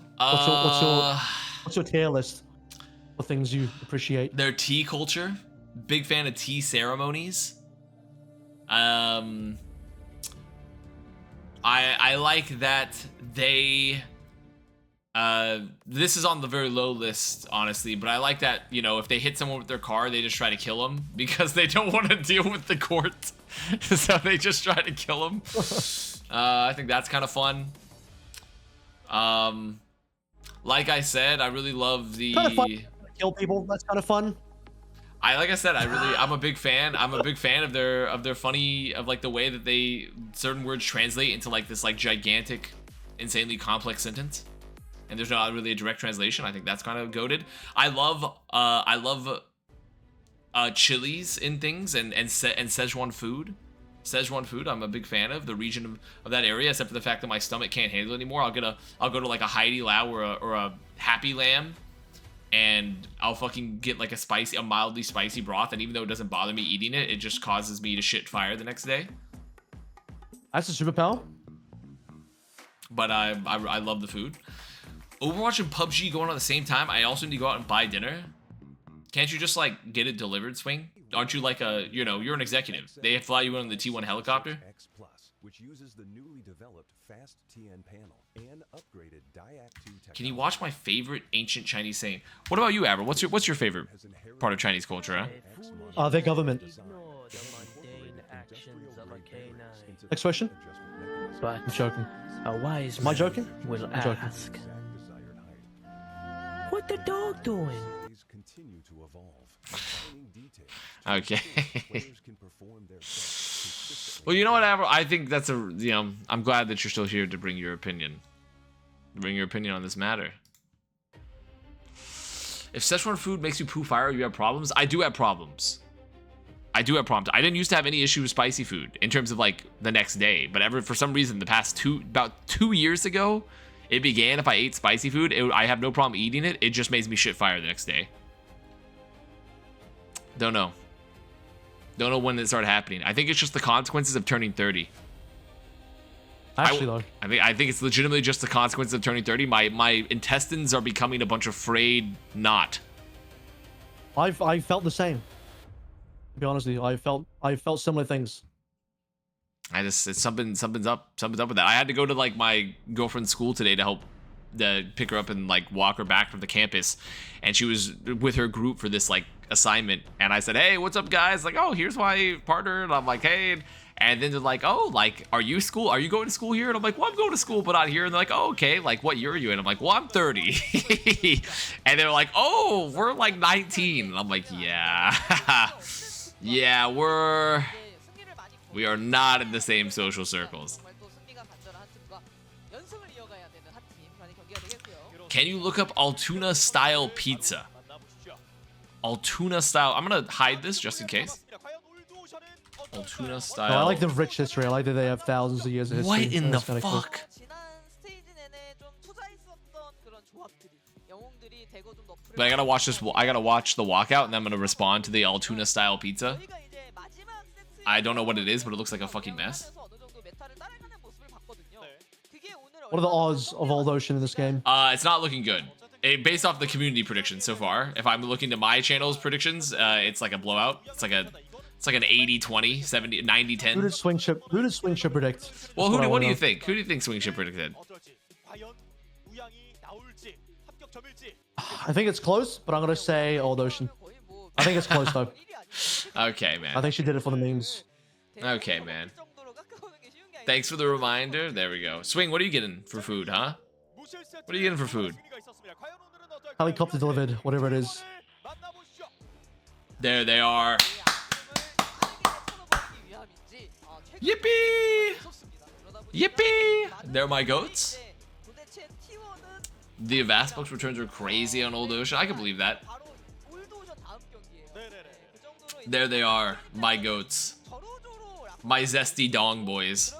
tier list of things you appreciate? Their tea culture. Big fan of tea ceremonies. I like that they this is on the very low list, honestly, but I like that, you know, if they hit someone with their car, they just try to kill them because they don't want to deal with the court. So they just try to kill them. I think that's kind of fun. Like I said, I really love the kind of fun. Kill people. That's kind of fun. Like I said, I'm a big fan. I'm a big fan of their funny, of like the way that they certain words translate into like this like gigantic, insanely complex sentence, and there's not really a direct translation. I think that's kind of goated. I love chilies in things and Szechuan food. Szechuan food, I'm a big fan of the region of that area, except for the fact that my stomach can't handle it anymore. I'll go to like a Heidi Lao or a Happy Lamb, and I'll fucking get like a mildly spicy broth, and even though it doesn't bother me eating it, it just causes me to shit fire the next day. That's a superpower. But I love the food. Overwatch and PUBG going on at the same time. I also need to go out and buy dinner. Can't you just like get it delivered, Swing? Aren't you like you're an executive? They fly you in on the T1 helicopter? Which uses the newly developed fast TN panel and upgraded Diac 2 Can you watch my favorite ancient Chinese saying? What about you, Aber? What's your favorite part of Chinese culture, huh? Their government. Next question. But I'm joking. a wise Am I man joking? will I'm joking. ask, what the dog doing? continue to evolve, refining details. Okay. Players can perform their best. Well, you know what, Aber? I think that's I'm glad that you're still here to bring your opinion. Bring your opinion on this matter. If Szechuan food makes you poo fire, you have problems? I do have problems. I didn't used to have any issue with spicy food in terms of like the next day, but for some reason the past about 2 years ago, it began. If I ate spicy food, I have no problem eating it. It just makes me shit fire the next day. Don't know when it started happening. I think it's just the consequences of turning 30. Actually, though, I think it's legitimately just the consequences of turning 30. My intestines are becoming a bunch of frayed knot. I felt the same. To be honest with you, I felt similar things. It's something's up with that. I had to go to like my girlfriend's school today to help pick her up and like walk her back from the campus, and she was with her group for this like assignment, and I said, hey, what's up, guys? Like, oh, here's my partner, and I'm like, hey. And then they're like, oh, like, are you going to school here? And I'm like, well, I'm going to school, but not here. And they're like, oh, okay, like, what year are you in? I'm like, well, I'm 30. And they're like, oh, we're like 19. And I'm like, yeah. Yeah, we are not in the same social circles. Can you look up Altoona style pizza? Altoona style. I'm gonna hide this just in case. Altoona style. No, I like the rich history. I like that they have thousands of years of history. What in the fuck? Cool. But I gotta watch this. I gotta watch the walkout, and then I'm gonna respond to the Altoona style pizza. I don't know what it is, but it looks like a fucking mess. What are the odds of all those shit in this game? It's not looking good. Based off the community predictions so far, if I'm looking to my channel's predictions, it's like a blowout. It's It's like an 80-20, 70, 90-10. Who did Swing Chip predict? Well, That's what do I you wanna think? Who do you think Swing Chip predicted? know. I think it's close, but I'm gonna say Old Ocean. I think it's close though. Okay, I man. think she did it for the memes. Okay, man. Thanks for the reminder. There we go. Swing, what are you getting for food, huh? What are you getting for food? Helicopter delivered, whatever it is. There they are. Yippee! Yippee! They're my goats. The Avast box returns are crazy on Old Ocean. I can believe that. There they are, my goats. My zesty dong boys.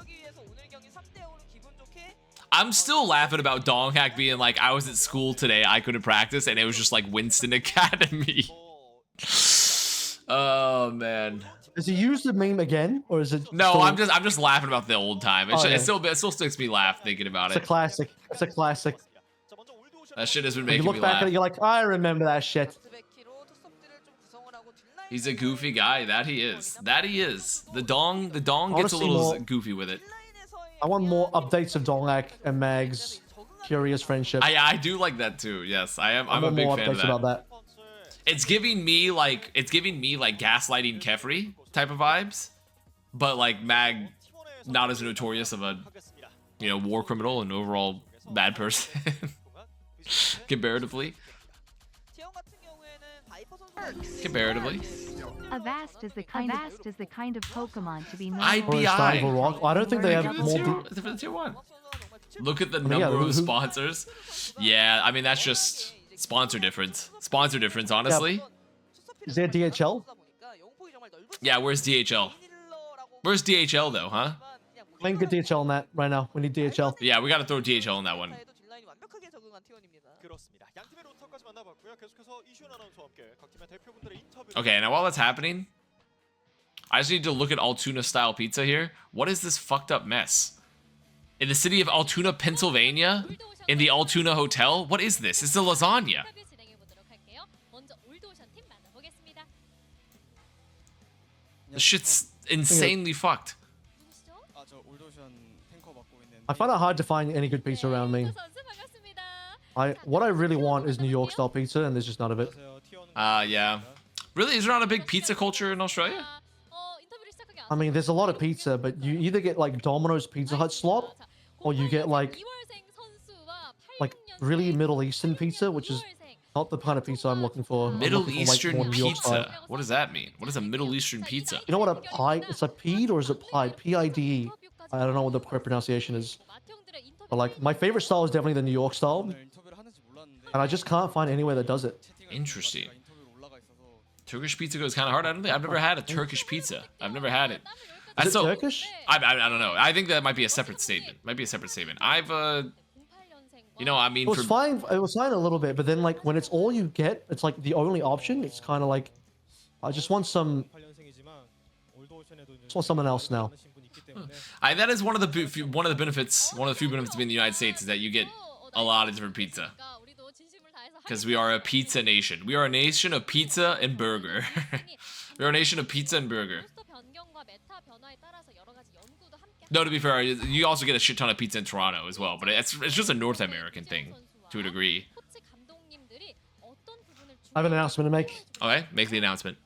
I'm still laughing about Dong Hack being like, I was at school today, I couldn't practice, and it was just like Winston Academy. Oh man. Does he use the meme again, or is it? No, still... I'm just laughing about the old time. Oh, It still sticks me laugh thinking about It's a it. classic. It's a classic. That shit has been When you making look me back laugh. at it, you're like, I remember that shit. He's a goofy guy. That he is. That he is. The dong gets a Honestly, little more- goofy with it. I want more updates of Dongak and Mag's curious friendship. I do like that too. Yes, I'm a want big more fan of updates that. about that. It's giving me like gaslighting Kefri type of vibes, but like Mag, not as notorious of a war criminal and overall bad person comparatively. Avast is the kind of Pokemon to be known. Or is Dive a IBI. rock? I don't think they have For more. the tier 1. Look at the mean, yeah, number who- of sponsors. Yeah, I mean that's just sponsor difference. Sponsor difference, honestly. Is there DHL? Yeah, where's DHL? Where's DHL though, huh? Link get DHL on that right now. We need DHL. Yeah, we gotta throw DHL on that one. Okay, now while that's happening, I just need to look at Altoona style pizza here. What is this fucked up mess? In the city of Altoona, Pennsylvania? In the Altoona Hotel? What is this? It's a lasagna. This shit's insanely fucked. I find it hard to find any good pizza around me. What I really want is New York style pizza, and there's just none of it. Yeah. Really? Is there not a big pizza culture in Australia? I mean, there's a lot of pizza, but you either get like Domino's Pizza Hut slot, or you get like really Middle Eastern pizza, which is not the kind of pizza I'm looking for. I'm Middle looking for, like, Eastern more New York pizza. style. What does that mean? What is a Middle Eastern pizza? You know what a pie? It's a peed or is it pied? P-I-D-E. I don't know what the correct pronunciation is. But like, my favorite style is definitely the New York style, and I just can't find anywhere that does it. Interesting. Turkish pizza goes kind of hard. I've never had a Turkish pizza. I've never had it. Is it Turkish? I don't know. I think that might be a separate statement. I've I mean, It was fine. It was fine a little bit, but then like when it's all you get, it's like the only option. It's kind of like, I just want something else now. that is one of the benefits. One of the few benefits of being in the United States is that you get a lot of different pizza. Because we are a pizza nation. We are a nation of pizza and burger. We are a nation of pizza and burger. No, to be fair, you also get a shit ton of pizza in Toronto as well, but it's just a North American thing to a degree. I have an announcement to make. Okay, make the announcement.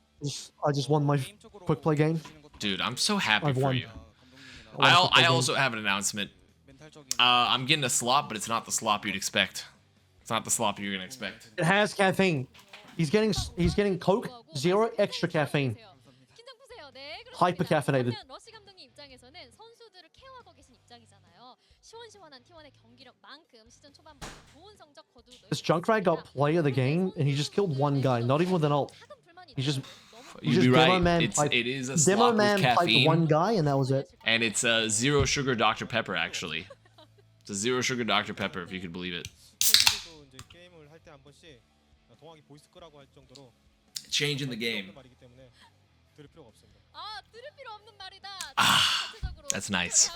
I just won my quick play game. Dude, I'm so happy I've for won. you. I won quick play I game. also have an announcement. I'm getting a slop, but it's not the slop you'd expect. It's not the slop you're gonna expect. It has caffeine. He's getting Coke, 0 extra caffeine. Hyper caffeinated. This Junkrat got play of the game, and he just killed one guy. Not even with an ult. He just You'd be Demo right. Man It is a Demo slop with Man piped caffeine, one guy, and that was it. and it's a zero sugar Dr Pepper actually. It's a zero sugar Dr Pepper, if you could believe it. Changing the game. Ah, that's nice.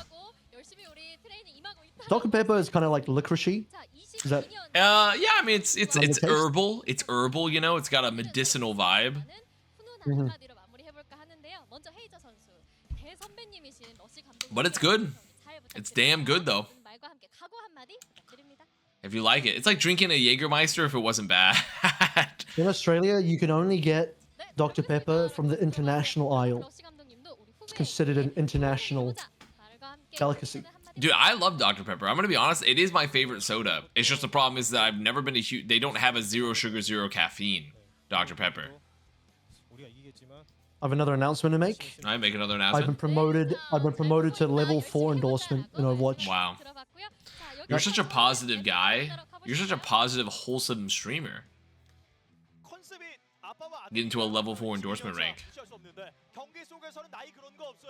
Dr Pepper is kind of like licoricey. Is that? Yeah, I mean it's taste? herbal. It's herbal, you know. It's got a medicinal vibe. But it's good. It's damn good though. If you like it. It's like drinking a Jägermeister if it wasn't bad. In Australia, you can only get Dr. Pepper from the international aisle. It's considered an international delicacy. Dude, I love Dr. Pepper. I'm gonna be honest, it is my favorite soda. It's just the problem is that I've never been a huge. They don't have a 0 sugar, 0 caffeine Dr. Pepper. I have another announcement to make. I make another I've been announcement. promoted to level 4 endorsement in Overwatch. Wow, you're such a positive guy. You're such a positive, wholesome streamer. Get into a level 4 endorsement rank.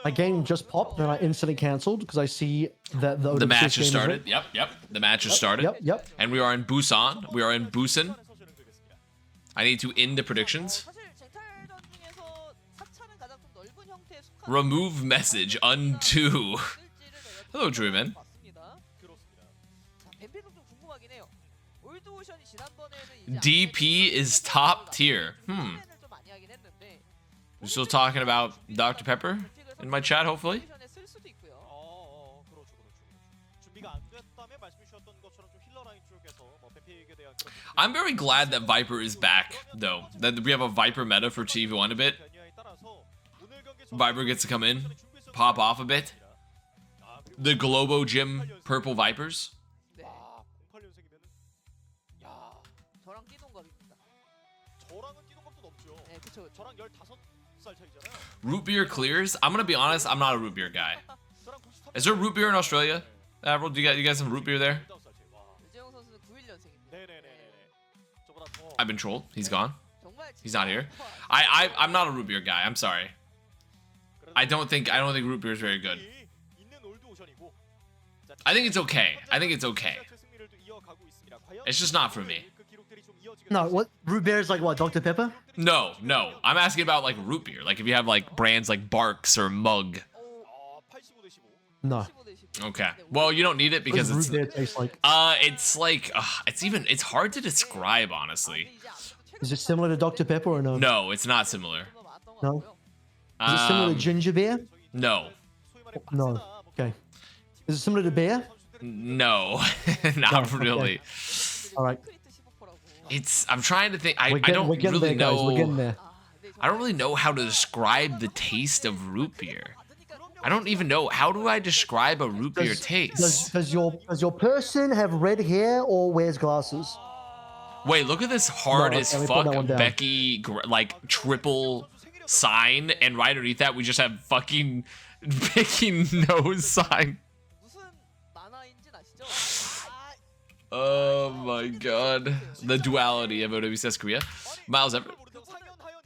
My game just popped and I instantly cancelled because I see that the The match has game started. event- Yep. The match has started. Yep. And we are in Busan. We are in Busan. I need to end the predictions. Remove message. Undo. Hello, Drewman. DP is top tier. We're still talking about Dr. Pepper in my chat, hopefully. I'm very glad that Viper is back, though. That we have a Viper meta for TV1 a bit. Viper gets to come in, pop off a bit. The Globo Gym Purple Vipers. Root beer clears? I'm gonna be honest, I'm not a root beer guy. Is there root beer in Australia? Avril, do you guys have root beer there? I've been trolled. He's gone. He's not here. I'm not a root beer guy. I'm sorry. I don't think root beer is very good. I think it's okay. It's just not for me. No, what? Root beer is like what? Dr. Pepper? No. I'm asking about like root beer. Like if you have like brands like Barks or Mug. No. Okay. Well, you don't need it because What does it's root beer taste like? it's hard to describe, honestly. Is it similar to Dr. Pepper or no? No, it's not similar. No? Is it similar to ginger beer? No. No. Okay. Is it similar to beer? No. Not No, really. All right. I'm trying to think. I We're don't getting really there, guys. know. We're getting there. I don't really know how to describe the taste of root beer. I don't even know. How do I describe a root beer taste? Does your person have red hair or wears glasses? Wait, look at this hard No, as let me put that one fuck down. Becky like triple sign, and right underneath that we just have fucking Becky nose sign. Oh my god. The duality of OWCS Korea. Miles Everett.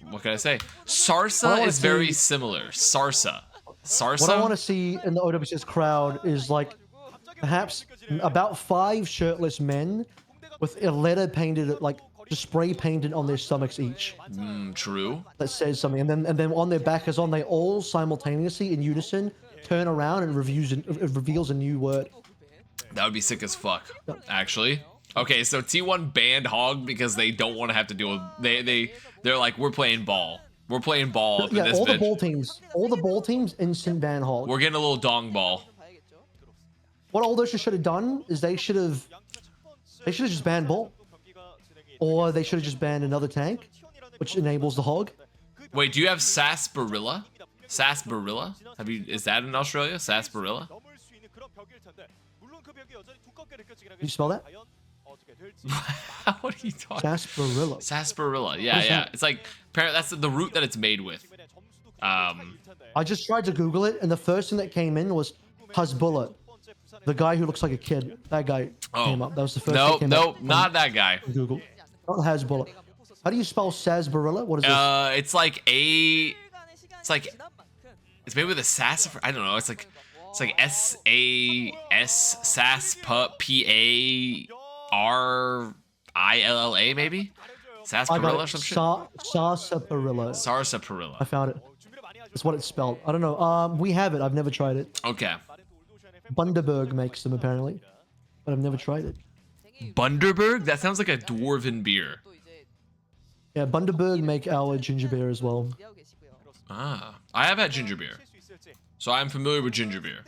What can I say? Sarsa is very similar. Sarsa. What I want Sarsa? to see in the OWCS crowd is like perhaps about 5 shirtless men with a letter painted, like just spray painted on their stomachs each. True. That says something, and then on their back is on. They all simultaneously in unison turn around and reveals a new word. That would be sick as fuck, actually. Okay, so T1 banned Hog because they don't want to have to deal with they're like, we're playing ball. We're playing ball up in Yeah, this all the bitch. ball teams instant ban hog. We're getting a little dong ball. What all those should have done is they should have just banned ball, or they should have just banned another tank, which enables the hog. Wait, do you have Sarsaparilla? Sarsaparilla? Is that in Australia? Sarsaparilla? Can you spell that? What are you talking? Sarsaparilla. Sarsaparilla. Yeah, What is yeah. that? It's like that's the root that it's made with. I just tried to Google it, and the first thing that came in was Hezbollah, the guy who looks like a kid. That guy came up. That was the first. No, thing that came no, up not that guy. on Google. Not Hezbollah. How do you spell Sarsaparilla? What is this? It's made with a sassafras. I don't know. It's like S-A-S P-A-R-I-L-L-A maybe. Sarsaparilla or some shit. Sarsaparilla. Sarsaparilla. I found it. That's what it's spelled. I don't know. We have it. I've never tried it. Okay. Bundaberg makes them apparently, but I've never tried it. Bundaberg? That sounds like a dwarven beer. Yeah, Bundaberg make our ginger beer as well. Ah, I have had ginger beer, so I'm familiar with ginger beer.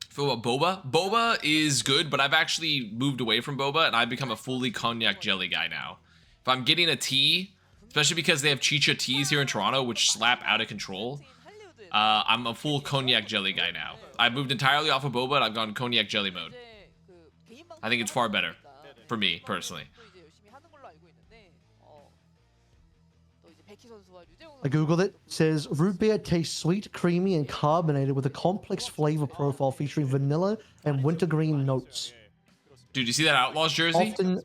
Feel about boba? Boba is good, but I've actually moved away from boba, and I've become a fully cognac jelly guy now. If I'm getting a tea, especially because they have chicha teas here in Toronto, which slap out of control, I'm a full cognac jelly guy now. I've moved entirely off of boba, and I've gone cognac jelly mode. I think it's far better, for me, personally. I googled it. It says root beer tastes sweet, creamy, and carbonated with a complex flavor profile featuring vanilla and wintergreen notes. Dude, you see that Outlaws jersey? Often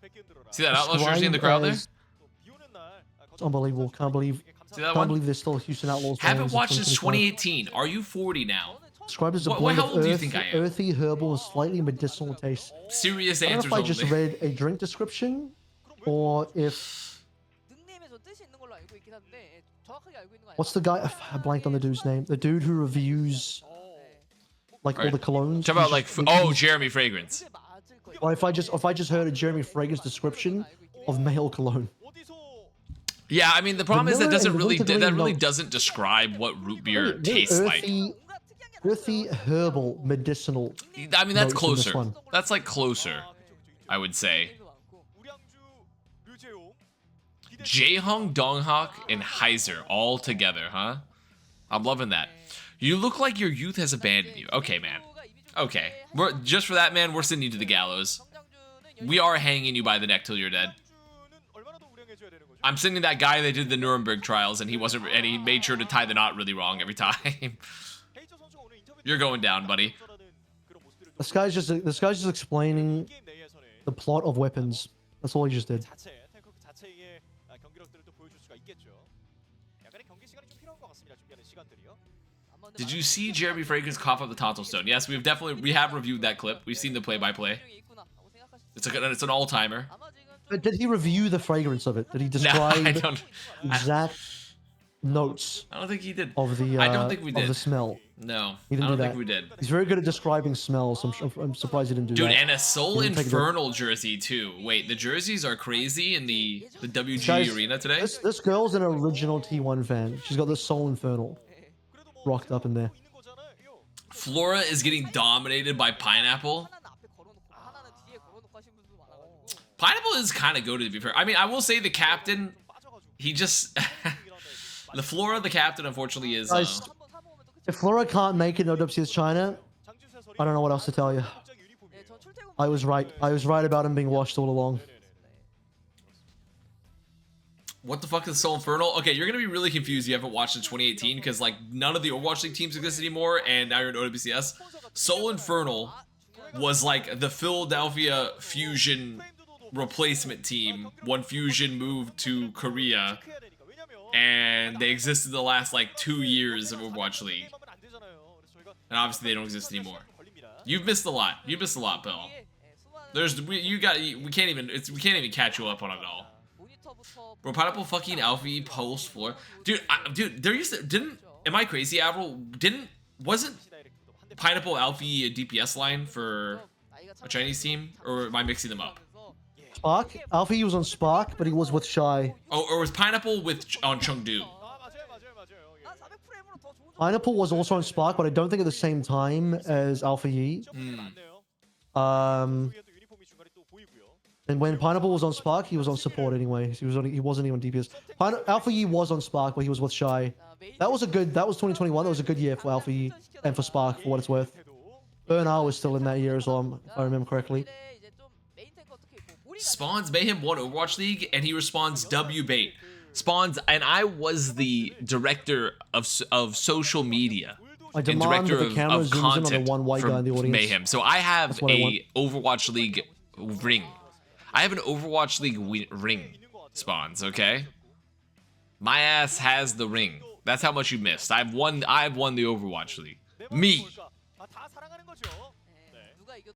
See that Outlaws jersey in the crowd there? It's unbelievable. Can't believe there's still Houston Outlaws. Haven't watched since 2018. Are you 40 now? Described as a How blend of old do you think I am? earthy, herbal, and slightly medicinal taste. Serious I don't answers know if I just only. read a drink description or if... What's the guy? I blanked on the dude's name. The dude who reviews like all the colognes. Talk about like, Jeremy Fragrance. Or if I just heard a Jeremy Fragrance description of male cologne. Yeah, I mean the problem is that Vanilla doesn't and really wintergreen notes. doesn't describe what root beer tastes Earthy, herbal, medicinal. like. I mean that's notes in this closer. one. That's like closer, I would say. Jaehong, Donghak, and Heiser all together, huh? I'm loving that. You look like your youth has abandoned you. Okay, man. Okay. Just for that, man, we're sending you to the gallows. We are hanging you by the neck till you're dead. I'm sending that guy that did the Nuremberg trials, and he made sure to tie the knot really wrong every time. You're going down, buddy. This guy's just explaining the plot of Weapons. That's all he just did. Did you see Jeremy Fragrance cough up the tonsil stone? Yes, we have reviewed that clip. We've seen the play-by-play. It's an all-timer. But did he review the fragrance of it? Did he No, describe I don't. exact notes I don't think he did. of the I don't think we of did. the smell? No, He didn't I don't do think that. we did. He's very good at describing smells. So I'm surprised he didn't do Dude, that. and a Soul He didn't take it. Infernal jersey too. Wait, the jerseys are crazy in the WG Guys, arena today. This girl's an original T1 fan. She's got this Soul Infernal rocked up in there. Flora is getting dominated by Pineapple. Pineapple is kind of goated, to be fair. I mean, I will say the captain, he just... the Flora, the captain, unfortunately, is... Guys, if Flora can't make it in OWCS China, I don't know what else to tell you. I was right. I was right about him being washed all along. What the fuck is Soul Infernal? Okay, you're gonna be really confused if you haven't watched in 2018, because like none of the Overwatch League teams exist anymore, and now you're in OWCS. Soul Infernal was like the Philadelphia Fusion replacement team when Fusion moved to Korea, and they existed the last like 2 years of Overwatch League, and obviously they don't exist anymore. You've missed a lot. You missed a lot, Bill. We can't even catch you up on it all. Bro, Pineapple fucking Alfie post floor. Dude, am I crazy, Avril? Wasn't Pineapple Alfie a DPS line for a Chinese team? Or am I mixing them up? Spark? Alfie was on Spark, but he was with Shy. Oh, or was Pineapple on Chengdu? Pineapple was also on Spark, but I don't think at the same time as Alpha Yi. And when Pineapple was on Spark, he was on support anyway. He wasn't even on DPS. Alpha Yi was on Spark, but he was with Shy. That was 2021. That was a good year for Alpha Yi and for Spark, for what it's worth. Bernard was still in that year as well, if I remember correctly. Spawns Mayhem won Overwatch League, and he responds W bait. Spawns, and I was the director of social media. I And demand that director the camera of zooms in on the content one white for guy in the audience. Mayhem. So I have That's what I want. a Overwatch League ring. I have an Overwatch League ring, Spawns, okay? My ass has the ring. That's how much you missed. I've won the Overwatch League. Me.